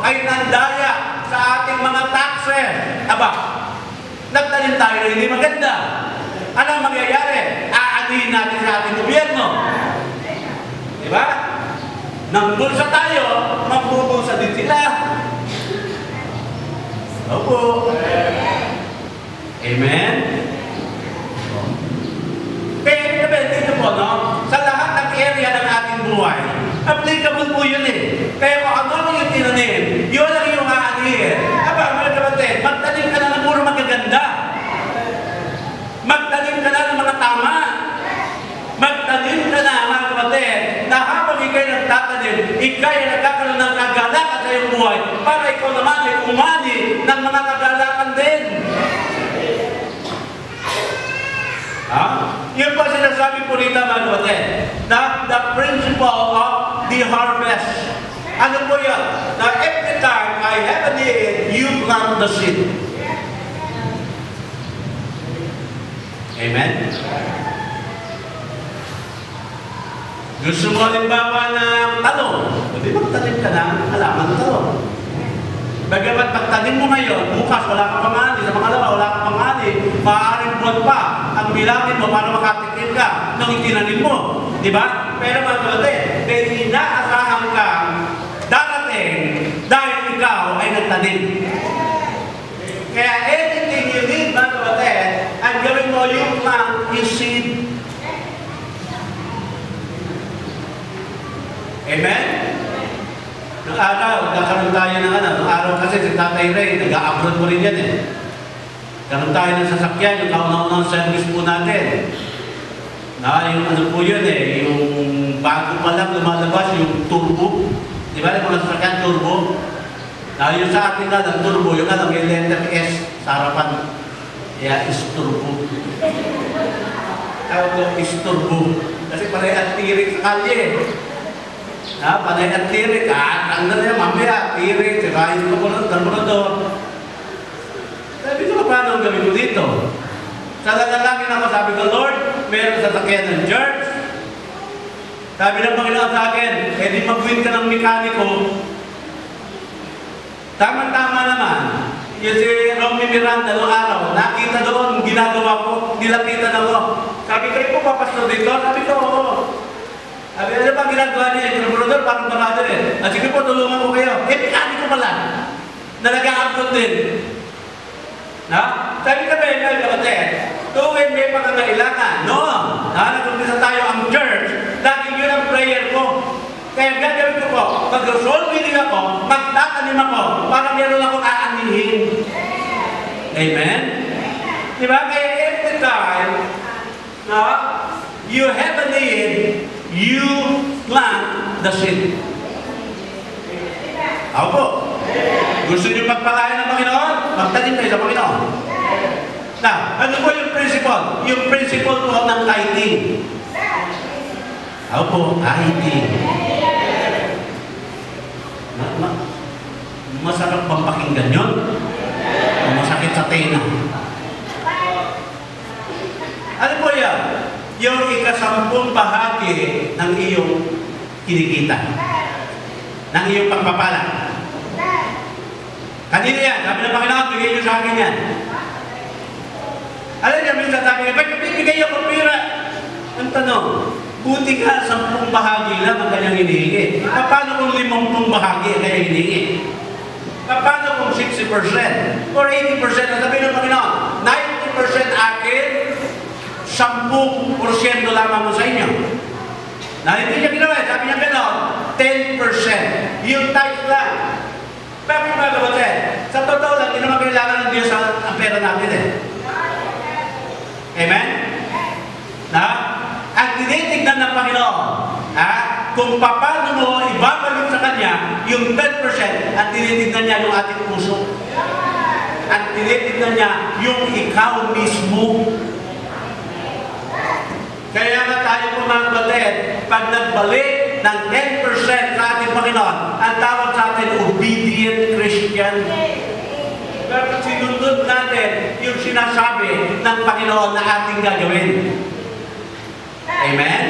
ay nandaya sa ating mga taxes, aba, nagtanim tayo na hindi maganda. Ano ang mangyayari? Aanihin natin sa ating gobyerno. Diba? Nang bulsa tayo, magbubulsa din sila. Opo. Amen? Kaya sabihin dito po, sa lahat ng area ng ating buhay, applicable po yun eh. Kaya kung ano yung tinanim, yun ang iyong aanihin. Aba, mga kapatid, magtanim ka na ng puro magaganda. Magtanim ka na ng mga tama. Magtanim ka na, mga kapatid, na habang ikay nagtatanim, ikay nagkakaroon ng kagalakan sa iyong buhay para ikaw naman ay umani ng mga kagalakan din. Yun pa sinasabi po rito, mga kapatid, na the principle of the harvest. Ano po yun? Na every time I have a need, you plant the seed. Amen? Gusto mo halimbawa ng talong, hindi magtanim ka ng halaman ng talong. Bagamat pagtanim mo ngayon, bukas wala kang pangani, sa pangalawa wala kang pangani, maaaring buwan pa ang bilangin mo para makatikim ka ng itinanim mo. Di ba? Pero mga kapatid, may inaasahan kang darating dahil ikaw ay nagtanim. Kaya anything you need, mga kapatid, ang gawin mo yung plant is seed. Amen? Noong araw, nagkaroon tayo ng noong araw kasi si Tatay Ray, nag-a-upload mo rin yan eh. Karoon tayo ng sasakyan, yung kaunang-unang service po natin. Na yung ano po yun eh, yung bago pa lang lumalabas, yung turbo. Di ba yung mga sasakyan, turbo? Na yung sa atin na, ng turbo, yung alam, may letter S sa harapan. Kaya is turbo. Tawag ko, is turbo. Kasi pala ang tirik sa kalye. Panay at tirik, ang na mamaya, tirik, sirahin ko po ng karburador. Sabi ko, paano ang gawin ko dito? Sa lalangin ako, sabi ko, Lord, meron sa sakyan ng church. Sabi ng Panginoon sa akin, di mag-win ka ng mekaniko. Tama-tama naman. Yung si Romy Miranda noong araw, nakita doon, ginagawa ko, nilapitan ako. Sabi ko, po papastor dito? Sabi ko, oo. Sabi, ano ba ginagawa niya? Yung brother, parang barado eh. Sige po, tulungan ko kayo. Mekaniko pala. Na nag-a-upload din. Sabi ka ba yun, kapatid? Tuwing may pangangailangan. No. Nagkumpisa tayo ang church. Lagi yun ang prayer ko. Kaya gagawin ko po, mag-resolve meeting ako, magtatanim ako, para meron akong aanihin. Amen? Diba? Kaya every time, you have a need, you plant the seed. Ako po. Gusto niyo magpakain ng Panginoon? Magtanim kayo sa Panginoon. Now, ano po yung principle? Yung principle po ng tithing. Ako po, tithing. Masarap bang pakinggan yun? O masakit sa tena? Ano po yan? Yung ikasampung bahagi ng iyong kinikita. Ng iyong pagpapala. Kanina yan, sabi ng Panginoon, bigay niyo sa akin yan. Alam niyo, minsan sabi niya, ba't bibigay ako pira? Ang tanong, Buti nga, 10 bahagi lang ang kanyang hinihingi. Paano kung 50 bahagi ang kanyang hinihingi? Paano kung 60% or 80% na sabihin ng Panginoon? 90% akin, 10% lamang mo sa inyo. Na hindi niya ginawa, sabi niya gano'n, 10%. Yung tithe lang. Pero mga kapatid, sa totoo lang, hindi naman kailangan ng Diyos ang pera natin eh. Amen? Na? Ang tinitignan ng Panginoon, kung paano mo ibabalik sa Kanya yung 10%, ang tinitignan niya yung ating puso. Ang tinitignan niya yung ikaw mismo. Kaya nga tayo po mga kapatid, pag nagbalik ng 10% sa ating Panginoon, ang tawag sa atin, obedient Christian. Pero sinunod natin yung sinasabi ng Panginoon na ating gagawin. Amen?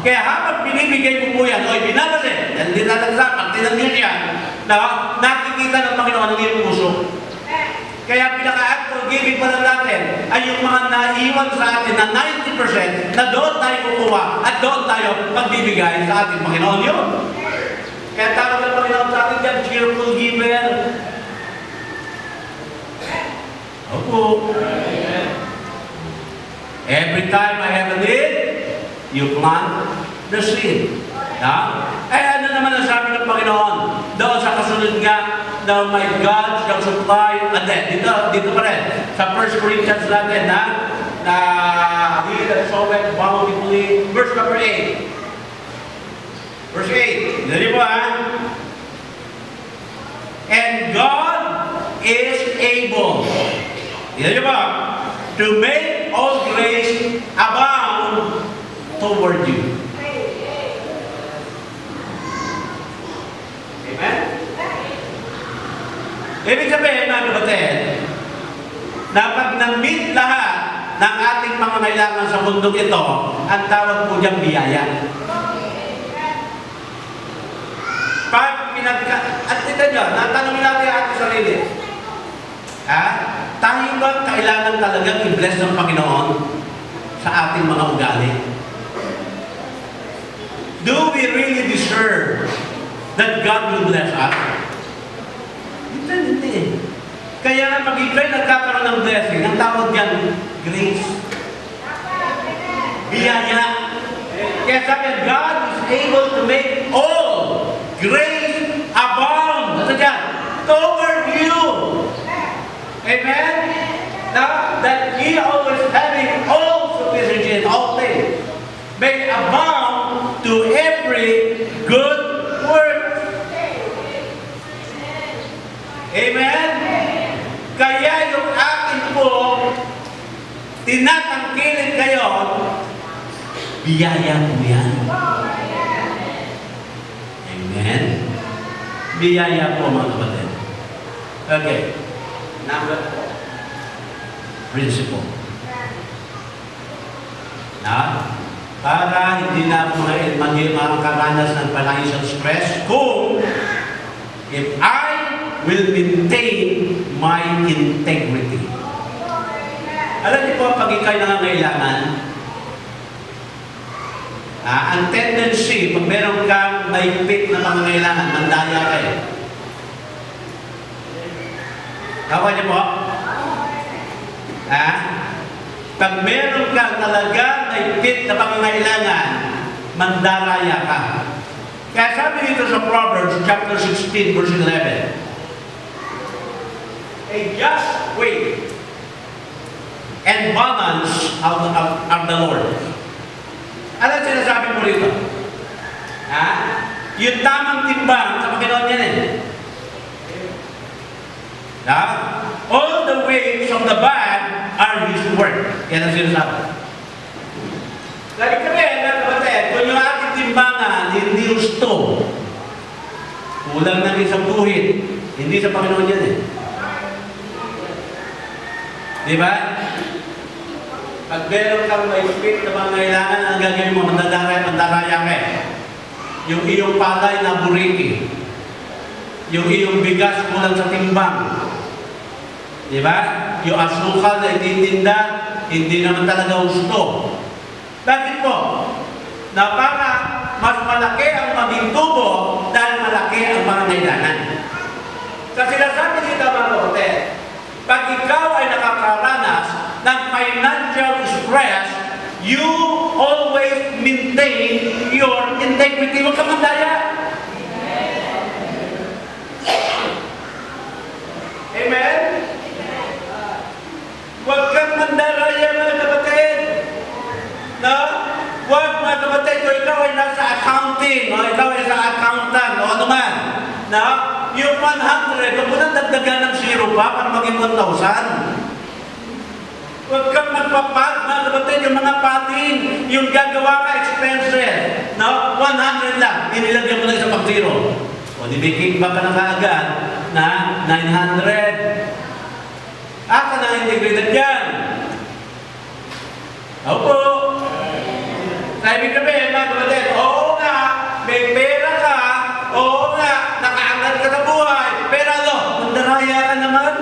Kaya habang binibigay mo po yan, binabalik, yan din nalagsa, pag tinanggil yan, nakikita ng Panginoon ang iyong puso. Kaya pinaka-act of giving pa lang natin ay yung mga naiwan sa atin na 90% na doon tayo kukuha at doon tayo magbibigay sa ating Panginoon yun. Kaya tawag ng Panginoon sa atin dyan, cheerful giver. Opo. Every time I have a need, you plant the seed. Ano naman ang sabi ng Panginoon? Doon sa kasunod nga, na my God shall supply, dito pa rin, sa 1 Corinthians natin, na He that soweth bountifully, verse number 8. Verse 8, hindi po and God is able, hindi po, to make all grace abound toward you. Amen? Ibig sabihin, mga kapatid, na pag na-meet lahat ng ating mga kailangan sa mundong ito, ang tawag po diyang biyaya. Pag at ito nyo, natanongin natin ang ating sarili. Tayo ba kailangan talagang i-bless ng Panginoon sa ating mga ugali? Do we really deserve that God will bless us? Hindi. Kaya nga pag ikaw'y nagkakaroon ng blessing, ang tawag diyan, grace. Biyaya. Kaya sabi, God is able to make all grace abound. Ano dyan? Toward you. Amen? Now, that He always having all sufficiency in all things may abound to every good work. Amen? Kaya yung akin po, tinatangkilin kayo, biyaya po yan. Amen? Biyaya po mga kapatid. Okay. Number 4. Principle. Para hindi na ako makakaranas ng financial stress kung if I will maintain my integrity. Alam niyo po, pag ikaw'y nangangailangan, ang tendency, pag meron kang maigpit na pangangailangan, mandaya kayo. Tawa niyo po? Pag meron kang talaga maigpit na pangangailangan, mandaraya ka. Kaya sabi dito sa Proverbs chapter 16 verse 11, a just weight and balance of the Lord. Ano sinasabi mo rito? Yung tamang timbang sa Panginoon yan eh. All the ways of the bad are His work. Yan ang sinasabi. Lagi kami, kapatid, kung yung ating timbangan hindi gusto, kulang na rin sa buhit, hindi sa Panginoon yan eh. Diba? Pag meron kang may speak na pangailangan, ang gagawin mo, mandaraya ka eh. Yung iyong palay na buriki. Yung iyong bigas kulang sa timbang. Diba? Yung asukal na ititinda, hindi naman talaga gusto. Bakit po? Na para mas malaki ang maging tubo dahil malaki ang mga kailangan. Sa sinasabi dito mga kapatid, pag ikaw ay nakakaranas ng financial stress, you always maintain your integrity. Huwag ka mandaya. Amen? Huwag kang mandaraya mga kapatid. No? Huwag mga kapatid, kung ikaw ay nasa accounting, o ikaw ay sa accountant, o ano man, no? Yung 100, huwag mo nang dagdagan ng 0 pa para maging 1,000. Huwag kang magpapag, mga kapatid, yung mga pating, yung gagawa ka expenses, no? 100 lang, inilagyan mo na isa pag 0. O di may kickback ka na kaagad na 900. Asa na integridad yan? Opo. Sa ibig sabihin, mga kapatid, oo nga, may pera ka, oo nga, nakaangat ka sa buhay, pero ano, mandaraya ka naman?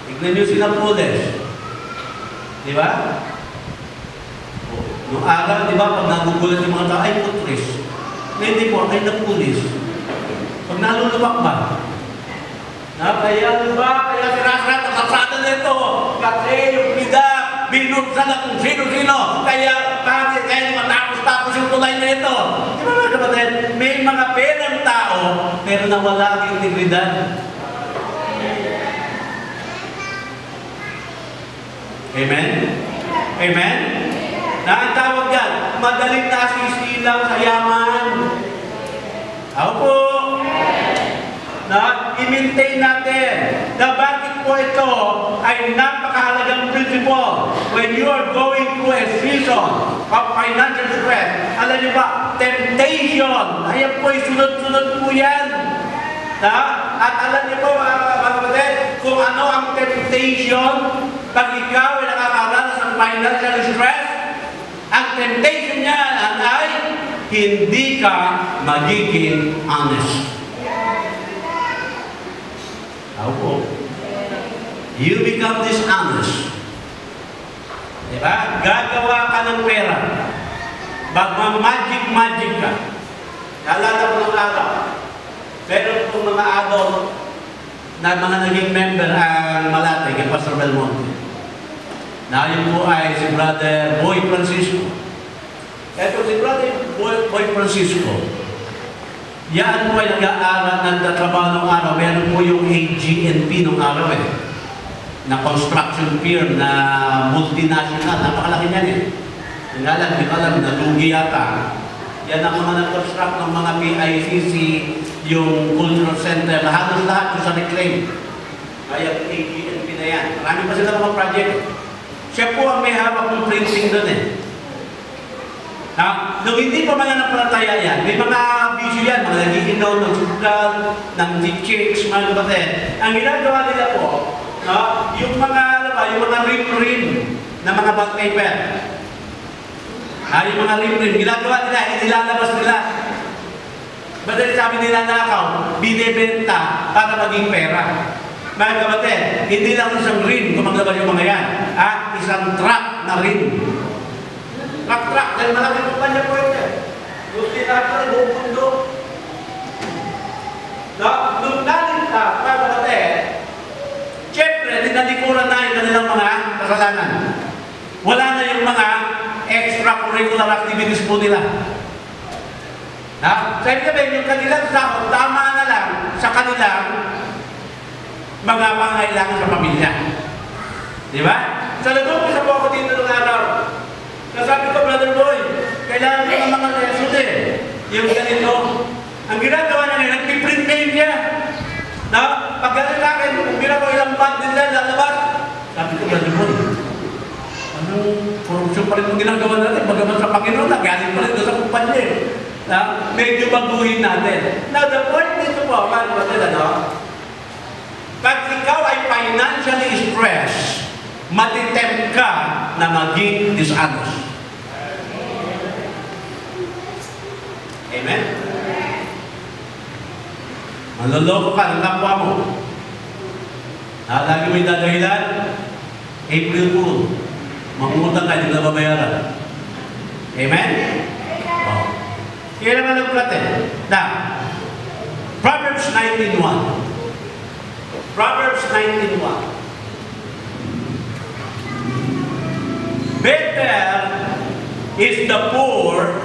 Tignan nyo sila Pules. Di ba? Noong araw, di ba, pag nagugulat yung mga tao, ay putris. Hindi po, ay napulis. Pag naluluwak ba? Kaya ba? Kaya sirasrat ang kasada nito. Kasi yung bida, binursa na kung sino-sino. Kaya matapos-tapos yung tulay na ito. Di ba mga kapatid? May mga perang tao, pero nawala ang integridad. Amen? Amen? Na ang tawag yan, madaling nasisilang sa yaman. Ako po. Na i-maintain natin na bakit po ito ay napakahalagang principle when you are going through a season of financial stress. Alam niyo ba, temptation, ayan po, sunod-sunod po yan. At alam niyo po, mga kapatid, kung ano ang temptation, pag ikaw ay nakakaranas ng financial stress, ang temptation niya ay hindi ka magiging honest. Ako. You become dishonest. Diba? Gagawa ka ng pera. Magmamagic-magic ka. Nalala ko ng araw. Pero kung mga adult na mga naging member ang Malate, kay Pastor Belmonte. Na yun po ay si Brother Boy Francisco. Ito si Brother Boy Francisco. Yan po ay nag-aaral ng trabaho ng araw. Meron po yung AGNP ng araw na construction firm na multinational. Napakalaki niyan Nga lang, di ba alam, nalugi yata. Yan ang mga nag-construct ng mga PICC, yung cultural center, halos lahat yung sa reclaim. Kaya AGNP na yan. Marami pa sila mga project. Siya po ang may hawak ng printing doon nung hindi pa mga napalataya yan, may mga bisyo yan, mga nagiinom ng sugal, ng chicks, mga kapatid. Ang ginagawa nila po, yung mga, yung mga rim-rim na mga bond paper. Yung mga rim-rim, ginagawa nila, inilalabas nila. Madali sabi nila nakaw, binibenta para maging pera. Mga kapatid, hindi lang isang rim kung maglabas yung mga yan. Isang truck na rim. Truck, dahil malaki po kanya po ito. Gusto natin buong mundo. Nung nalinta, mga kapatid, siyempre, dinalikuran na yung kanilang mga kasalanan. Wala na yung mga extracurricular activities po nila. Sabi sabihin, yung kanilang sahod, tama na lang sa kanilang mga pangailangan sa pamilya. Di ba? Sa nag-umpisa po ako dito ng araw, nasabi ko, Brother Boy, kailangan ko ng mga lesson yung ganito. Ang ginagawa niya, nagpiprint name niya. Pag ganun sa akin, kung ginagawa ilang band din dyan, lalabas. Sabi ko, Brother Boy, anong korupsyon pa rin yung ginagawa natin? Bagaman sa Panginoon, nagaling pa rin doon sa kumpanya. Medyo baguhin natin. Now, the point dito po, pag ikaw ay financially stressed, matitempt ka na maging dishonest. Amen? Manloloko ka ng kapwa mo. Lagi mo yung dadahilan, April Fool. Mangungutang ka, hindi na babayaran. Amen? Oh. Kaya naman nagplatin. Now, Proverbs 19:1. Proverbs 19:1. Better is the poor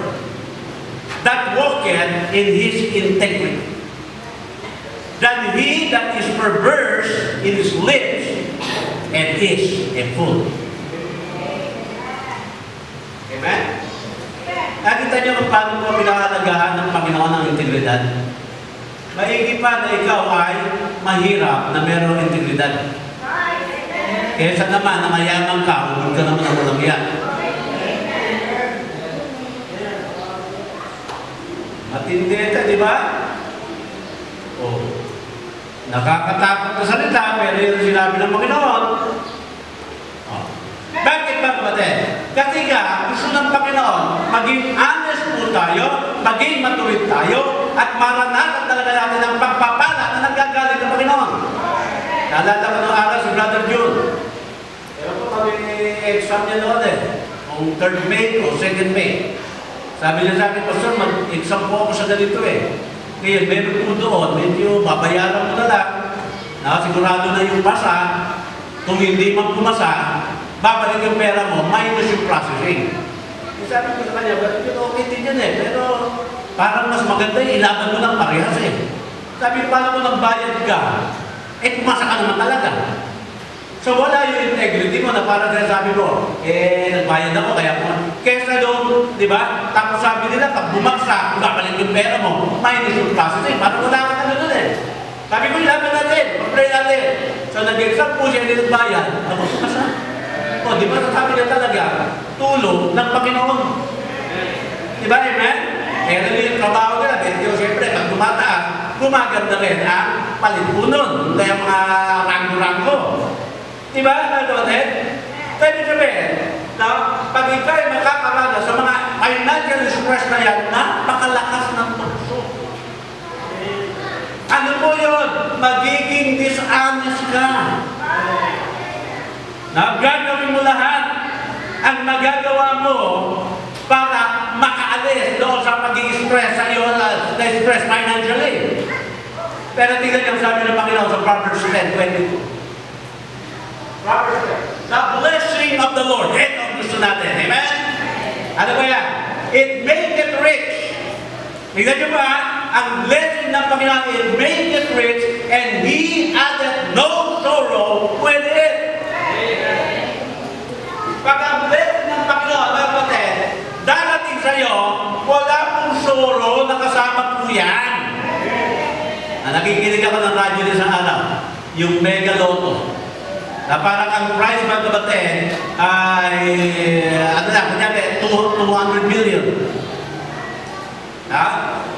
that walketh in his integrity than he that is perverse in his lips and is a fool. Amen? Nakita niyo kung paano mo pinahalagahan ng Panginoon ang integridad? Maigi pa na ikaw ay mahirap na mayroong integridad. Kesa naman na mayaman ka, huwag ka naman ang walang yan. Matindi ito, di ba? Oh. Nakakatakot na salita, pero yun sinabi ng Panginoon. Oh. Bakit ba, kapatid? Kasi nga, gusto ng Panginoon, maging honest po tayo, maging matuwid tayo, at maranasan talaga natin ang pagpapala na nagagaling ng Panginoon. Naalala ko ng araw si Brother June. Pero po kami exam niya noon kung 3rd May o 2nd May. Sabi niya sa akin, Pastor, mag-exam po ako sa ganito Ngayon, meron po doon, medyo babayaran mo na lang. Nakasigurado na yung pasa. Kung hindi man pumasa, babalik yung pera mo, minus yung processing. Sabi ko sa kanya, okay din yun pero parang mas maganda ilaban mo ng parehas Sabi ko, paano mo nagbayad ka? Pumasa ka naman talaga. So wala yung integrity mo na parang sabi mo, nagbayad ako, kaya po. Kesa doon, di ba? Tapos sabi nila, pag bumagsak, babalik yung pera mo, minus yung processing. Parang wala ka na doon Sabi ko, ilaban natin, mag-pray natin. So nag-exam po siya, hindi nagbayad. Ako, bumasa. Di ba sabi niya talaga, tulong ng Panginoon. Di ba, amen? Kaya yung trabaho nila, pero siyempre, pag tumataas, gumaganda rin ang palit po nun. Kaya mga ranggo-ranggo. Di ba? Pwede sabihin, na pag ikaw ay makakaranas sa mga financial stress na yan, napakalakas ng tukso. Ano po yun? Magiging dishonest ka. Gagawin mo lahat ang magagawa mo para makaalis doon sa pag-i-stress sa iyo na-stress financially. Pero tingnan niyo sabi ng Panginoon sa Proverbs 10:22. Proverbs 10. The blessing of the Lord. Ito ang gusto natin. Amen? Ano ba yan? It maketh rich. Tingnan niyo ba? Ang blessing ng Panginoon, it maketh rich, and He addeth no sorrow with it. Pag ang blessing ng Panginoon, darating sa iyo, wala pong sorrow na kasama po yan. Nakikinig ako ng radyo din sa araw, yung Mega Lotto. Na parang ang prize mga kapatid ay, kunyari, 200 million.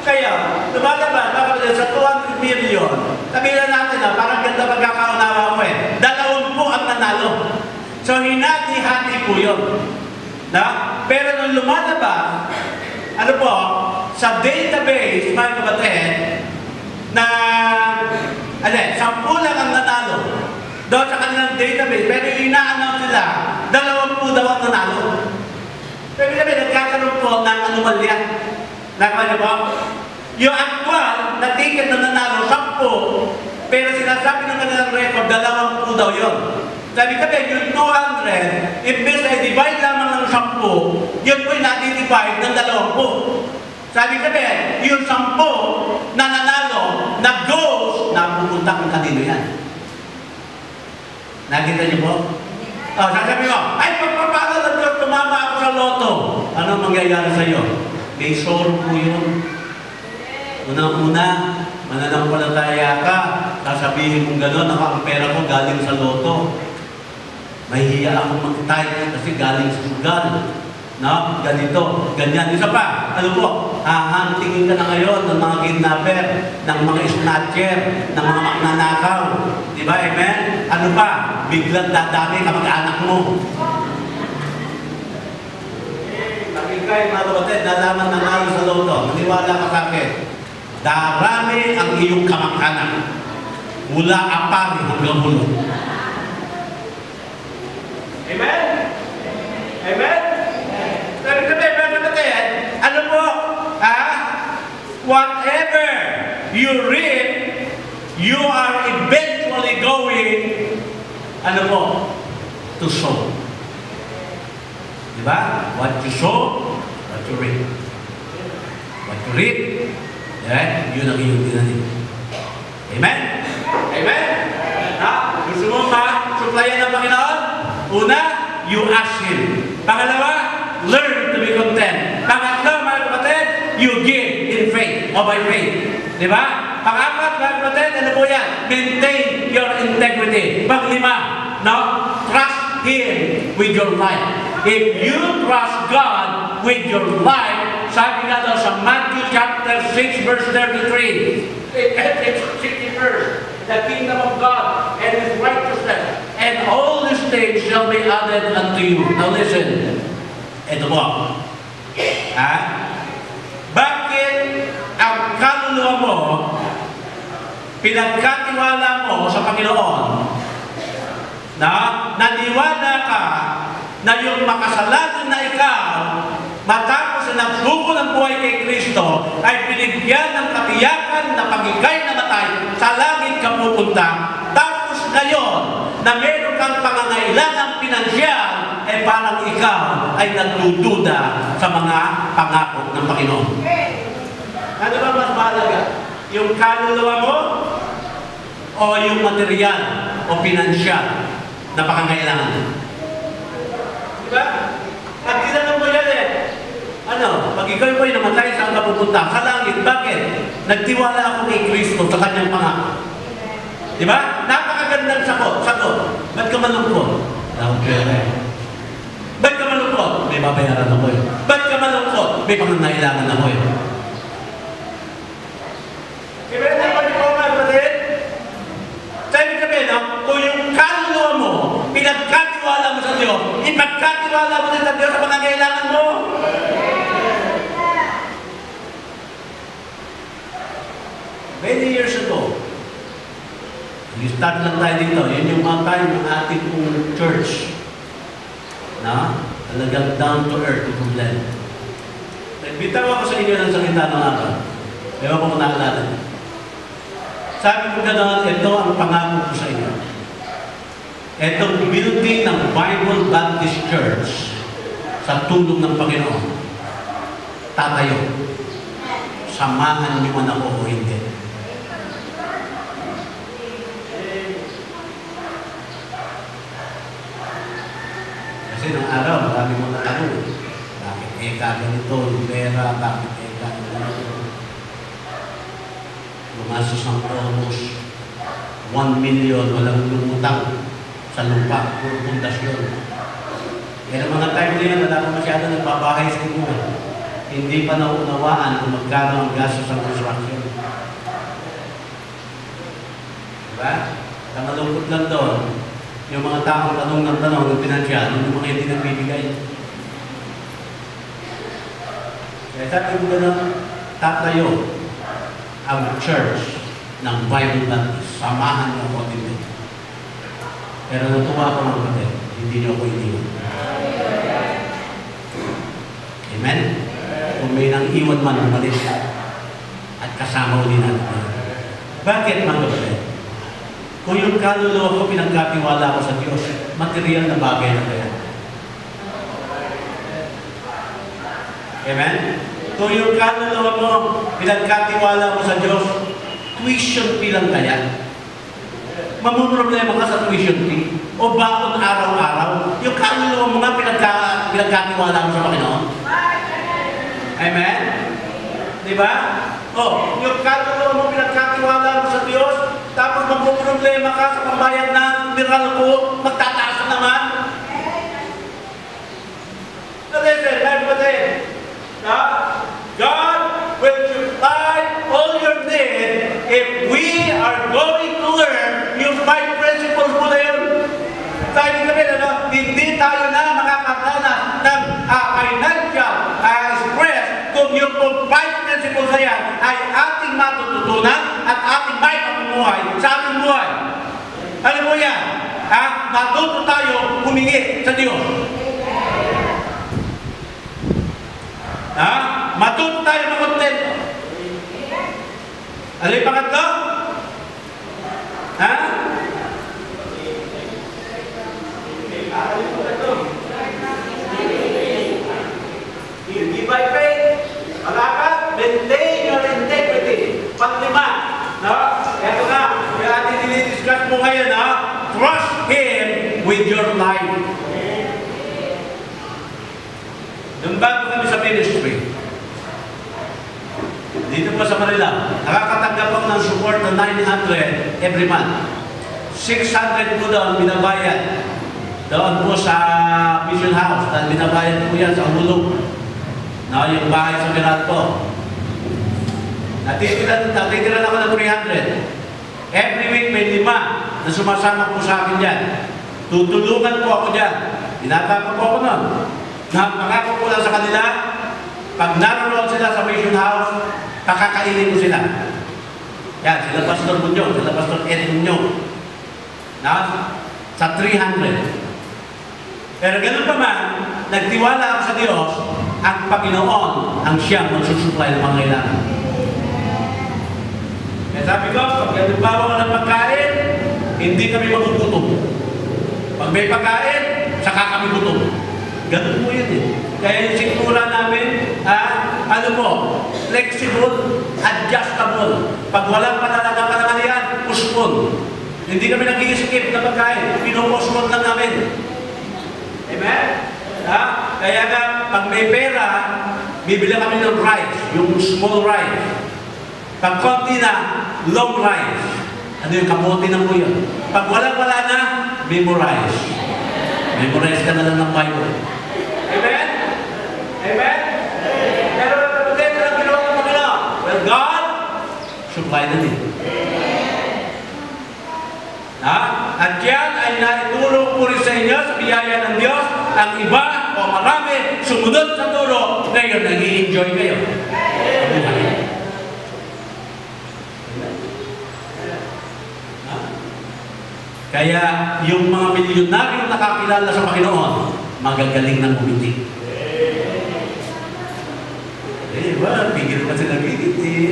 Kaya, lumalabas, mga kapatid, sa 200 million, sabihin natin parang ganda pagkakaunawa mo 20 ang nanalo. So, hinati-hati po yun. Pero nung lumalabas, ano po, sa database, mga kapatid, na, 10 lang ang nanalo. Doon sa kanilang database, pero yung ina-announce nila, 20 daw ang nanalo. Pero nagkakaroon po ng anomalya. Nakakanya po? Yung actual na ticket na nanalo, 10, pero sinasabi ng kanilang record, 20 daw yun. Sabi ka yung 200, imbes na i-divide lamang ng 10, yun po'y nati-divide ng 20. Sabi ka yung 10 na nanalo, na goes, napupunta kung kanino yan. Nakita niyo po? Sasabi mo, ay pagpapala ng Diyos, tumama ako sa loto. Ano mangyayari sa iyo? May sorrow po yun. Unang-una, mananampalataya ka, sasabihin mong gano'n, ang pera ko galing sa loto. Mahihiya akong mag-type kasi galing sa sugal. Ganito, ganyan. Isa pa, ano po, hahantingin ka na ngayon ng mga kidnapper, ng mga snatcher, ng mga magnanakaw. Di ba, amen? Ano pa, biglang dadami kamag-anak mo. Nakikay, mga kapatid, nalaman na ngayon sa loto. Maniwala ka sa akin. Darami ang iyong kamag-anak. Mula apari hanggang ulo. Amen? Amen? Sabi ko, mga kapatid, ano po? Whatever you reap, you are eventually going, ano po? To sow. Diba? What you sow, what you reap. What you reap, yun ang iyong tinanim. Amen? Amen? Gusto mo ma-supplyan ng Panginoon? Una, you ask Him. Pangalawa, learn to be content. Pangatlo, mga kapatid, you give in faith or by faith. Diba? Pang-apat, mga kapatid, ano po yan? Maintain your integrity. Pang-lima, no? Trust Him with your life. If you trust God with your life, sabi nga daw sa Matthew chapter 6 verse 33, it's 60 verse, the kingdom of God and His righteousness, and all these things shall be added unto you. Now listen, ito po. Bakit ang kaluluwa mo, pinagkatiwala mo sa Panginoon, na naniwala ka na yung makasalanan na ikaw, matapos na nagsuko ng buhay kay Kristo, ay binigyan ng katiyakan na pag ika'y namatay, sa langit ka pupunta. Tapos ngayon, na meron kang pangangailangang pinansyal, ay parang ikaw ay nagdududa sa mga pangako ng Panginoon. Ano ba mas mahalaga? Yung kaluluwa mo o yung material o pinansyal na pangangailangan mo? Diba? At tinanong mo yan pag ikaw po ay namatay, saan ka pupunta? Sa langit. Bakit? Nagtiwala ako kay Kristo sa kanyang pangako. Diba? Napakagandang sagot. Ba't ka malungkot? Ba't ka malungkot? May babayaran ako eh. Ba't ka malungkot? May pangangailangan ako eh. Kaya na ba ito, mga kapatid? Sabi sabihin, kung yung kaluluwa mo, pinagkatiwala mo sa Diyos, ipagkatiwala mo sa Diyos sa pangangailangan mo. Many years ago, start lang tayo dito. Yan yung mga time ng ating church. Na? Talagang down to earth yung problema. Nagbitaw ako sa inyo ng salita ng araw. Ewan ko kung naalala. Sabi ko gano'n, ito ang pangako ko sa inyo. Itong building ng Bible Baptist Church sa tulong ng Panginoon, tatayo. Samahan niyo man ako o hindi. Kasi nung araw, marami mo natanong. Bakit ganito, yung pera, bakit ganito? Lumasos ng almost 1 million, walang lumutang sa lupa, puro pundasyon. Kaya ng mga time na yan, wala pa masyado nagbabahay sa inyo. Hindi pa naunawaan kung magkano ang gastos ng construction. Diba? Ang malungkot lang doon, yung mga taong tanong ng pinansyal, yung mga hindi nagbibigay. Kaya sabi ko gano'n, tatayo ang church ng Bible Baptist. Samahan niyo ako dito. Pero natuwa ko ng kapatid, hindi niyo ako iniwan. Amen? Kung may nang iwan man, umalis at kasama ulit natin. Bakit, mga kapatid? Kung yung kaluluwa ko, pinagkatiwala ko sa Diyos, material na bagay na kaya. Amen? Kung yung kaluluwa mo, pinagkatiwala mo sa Diyos, tuition fee lang kaya. Mamumroblema ka sa tuition fee o baon araw-araw. Yung kaluluwa mo nga, pinagkatiwala mo sa Panginoon. Amen? Diba? Yung kaluluwa mo, pinagkatiwala mo sa Diyos, tapos magpuproblema ka sa pambayad na miral ko, magtataas na naman. Listen, everybody, God will supply all your need if we are going to learn yung 5 principles mo na yun. Sabi kami, hindi tayo na makakatanas ng financial stress kung yung 5 principles na yan ay ating matututunan at ating may pamumuhay sa ating buhay. Ano mo yan? Matuto tayo humingi sa Diyos. Ha? Matuto tayo makontento. Ano yung pangatlo? Ha? Give by faith. Malakat, maintain your integrity. Panglima. No? Ito na. Yung ating dinidiscuss mo ngayon, ha? Trust Him with your life. Nung bago kami sa ministry, dito po sa Manila, nakakatanggap ako ng support na 900 every month. 600 po doon binabayad. Doon po sa Mission House, dahil binabayad po yan sa hulog. No, yung bahay sa Meralco. Natitiran ako ng 300. Every week may 5 na sumasama po sa akin dyan. Tutulungan po ako dyan. Binata po ako nun. Napangako ko lang sa kanila, pag naroon sila sa Mission House, pakakainin ko sila. Yan, sila Pastor Munyong, sila Pastor Ed Munyong. Sa 300. Pero ganun pa man, nagtiwala ako sa Diyos, ang Panginoon ang siyang magsusupply ng mga kailangan. Kaya sabi ko, pag halimbawa ka ng pagkain, hindi kami magugutom. Pag may pagkain, saka kami gutom. Ganun po yun eh. Kaya yung siktura namin, ano po, flexible, adjustable. Pag walang panalaga panangalian, puspon. Hindi kami nag-i-skip na pagkain. Pinupospon lang namin. Amen? Kaya nga, pag may pera, bibili kami ng rice, yung small rice. Pag konti na, long rice. Ano yung kamote ng po yun? Pag wala na, memorize. Memorize ka na lang ng Bible. Amen? Amen? Pero kapatid, ano ginawa ng Panginoon? Well, God supply na din. At yan ay naituro po rin sa inyo sa biyaya ng Diyos. Ang iba o marami sumunod sa turo, ngayon nag-i-enjoy kayo. Kaya yung mga milyonaryong nakakilala sa Panginoon, magagaling ng bumiti. Well, pigil pa sila gigit eh.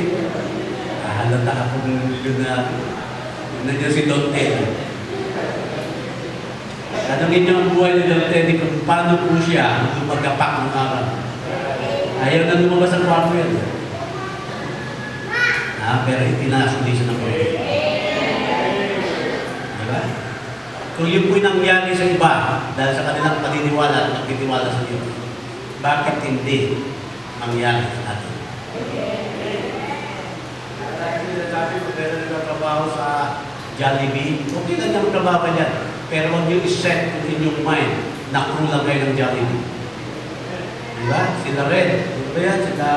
Halata ako ng milyonaryo. Nandiyan si Don Teddy. Tanungin niyo ang buhay ni Don Teddy kung paano po siya lumagapak ng araw. Ayaw na lumabas ang kwarto yan. Pero itinasuli siya ng Panginoon. Diba? Kung yun po'y nangyari sa iba, dahil sa kanilang paniniwala at pagtitiwala sa Diyos, bakit hindi mangyari sa atin? Sabi ko, pero nagtatrabaho sa Jollibee, okay lang yung trabaho niya. Pero huwag yung iset in inyong mind na kulang kayo ng Jollibee. Diba? Sila rin. Diba ba yan? Sila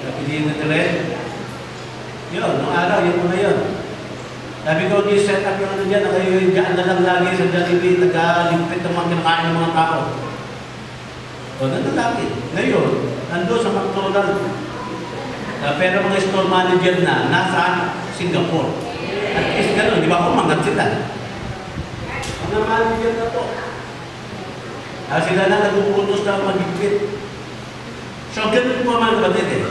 kapiliin na rin. Yun, nung araw, yun muna yun. Sabi ko, yung set up yung ano dyan, kayo dyan na lang lagi sa Jollibee, nag-limpit ng mga kinakain ng mga tao. O, nandalaki. Ngayon, nandun sa McDonald's. Pero mga store manager na nasa Singapore. At least gano'n, di ba? Umangat sila. Mga manager na to. Sila na nag-uutos na mag-igpit. So, ganun po mga kapatid eh.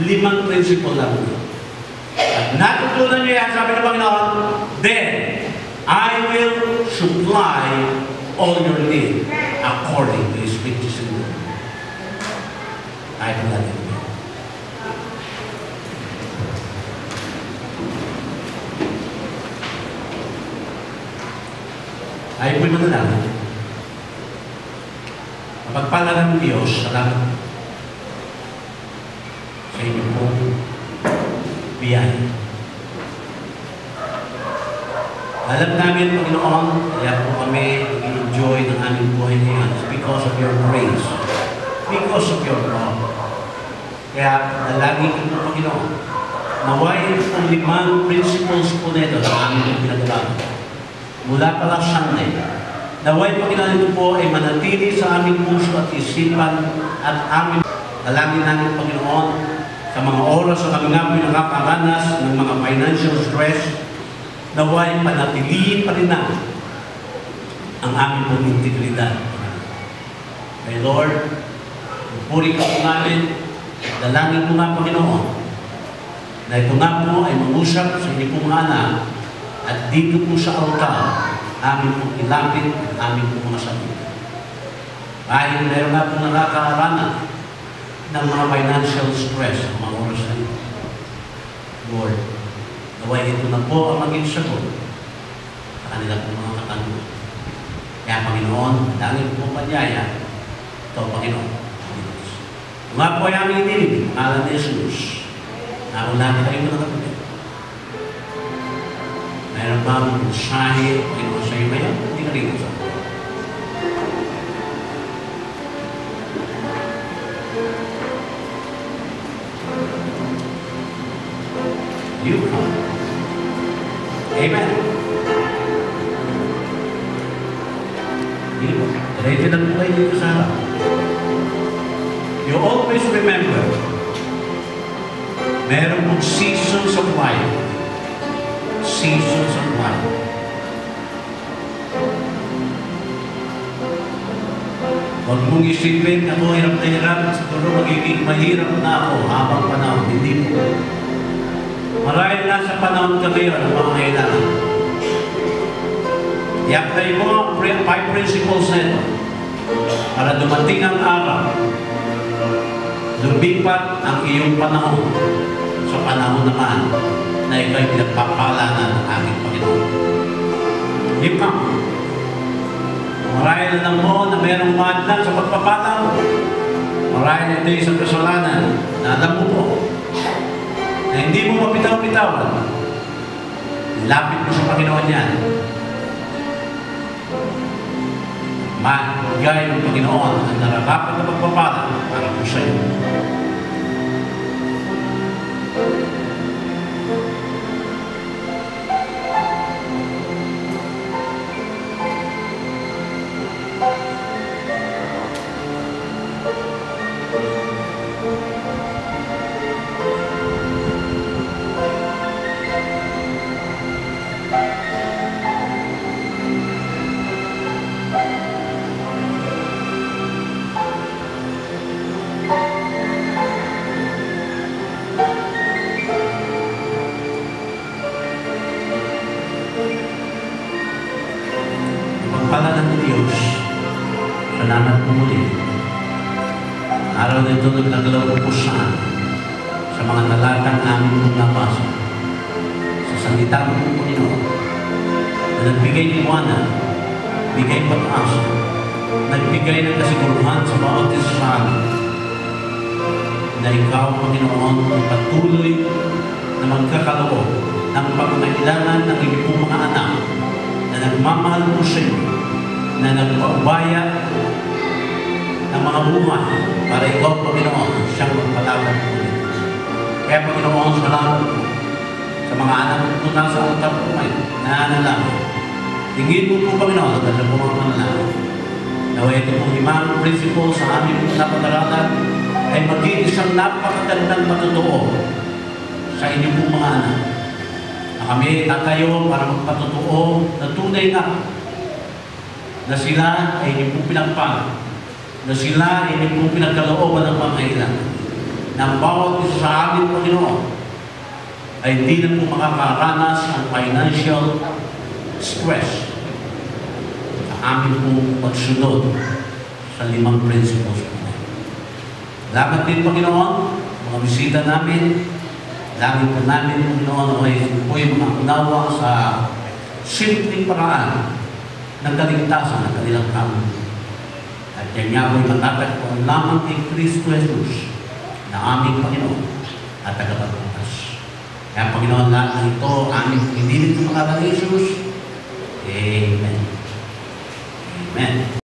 5 principle lang. At natutunan niyo yan, sabi ng Panginoon, then, I will supply all your need according to His riches and glory. I will not do it. Ay po'y manalangin. Mapagpala ng Diyos, salamat sa inyong pong biyaya. Alam namin, Panginoon, kaya po kami nag-enjoy ng aming buhay ngayon because of your grace, because of your love. Kaya nalangin ko po, Panginoon, naway ang 5 principles po nito sa aming pinagalaman. Mula pa lang Sunday, naway Panginoon ito po ay manatili sa aming puso at isipan at aming dalangin namin Panginoon sa mga oras na kami nga po nakakaranas ng mga financial stress, naway panatiliin pa rin namin ang aming pong integridad. Kay Lord, puri ka po namin, dalangin ko nga, Panginoon, na ito nga po ay mangusap sa inyo pong anak at dito po sa altar, amin pong ilapit at amin pong mga sabi. Kahit meron nga pong nakakaaranan ng mga financial stress ang mga oras na ito. Lord, naway ito na po ang maging sagot sa kanila pong mga katanungan. Kaya Panginoon, dahil po panyaya, ito Panginoon, kung nga po ay aming inilig, alam ni Jesus, na kung natin kayo mga kapatid, mayroon ba ang mensahe, Panginoon sa iyo ngayon? Hindi ka rin sa ako. You come. Amen. Ready na po kayo dito sa harap. You always remember, meron pong seasons of life. Seasons of life. Huwag mong isipin, ako hirap na hirap, siguro magiging mahirap na ako habang panahon. Hindi po. Marahil nasa panahon ka ngayon ang mga kailangan. I-apply mo ang 5 principles na ito para dumating ang araw, lumipat ang iyong panahon sa panahon naman na ikaw'y pinagpapalanan ng aking Panginoon. Lima, marahil alam mo na mayroong madlan sa pagpapalaw, marahil ito isang kasalanan na alam mo po na hindi mo mapitaw-pitawan. Lapit mo sa Panginoon yan. Magay ng Panginoon ang nararapat na pagpapala para po sa iyo. Pagpalanan ng Diyos, salamat po muli. Araw na ito naglagalaw po sa mga talatang namin kong nabasa. Sa salita mo po, Panginoon, na nagbigay liwanag, bigay pag-asa, nagbigay ng kasiguruhan sa bawat isa sa amin, na ikaw, Panginoon, ay patuloy na magkakaloob ng pangangailangan ng iyong mga anak na nagmamahal po sa iyo, na nagpaubaya ng mga buhay para ikaw, Panginoon, siyang magpalawag po. Kaya, Panginoon, salamat po sa mga anak po nasa altar po ngayon, nananalangin. Tingin mo po, Panginoon, at alam po mga manalangin. Naway ito pong 5 principle sa aming mga napag-aralan ay maging isang napakagandang matutoo sa inyong pong mga anak. Na kami tatayo para magpatotoo na tunay na sila ay inyong pong pinagpag, na sila ay inyong pong pinagkalooban ng pangailangan. Na ang bawat isa sa amin, Panginoon, ay hindi na po makakaranas ang financial stress sa amin pong pagsunod sa 5 principles. Salamat din, Panginoon, mga bisita namin. Lagi po namin, Panginoon, ay po'y mga unawa sa simpleng paraan ng kaligtasan ng kanilang tao. At yan nga po'y matatagpuan lamang kay Kristo Jesus na aming Panginoon at tagapagligtas. Kaya, Panginoon, lahat ng ito, aming pinili ng mga Jesus. Amen. Amen.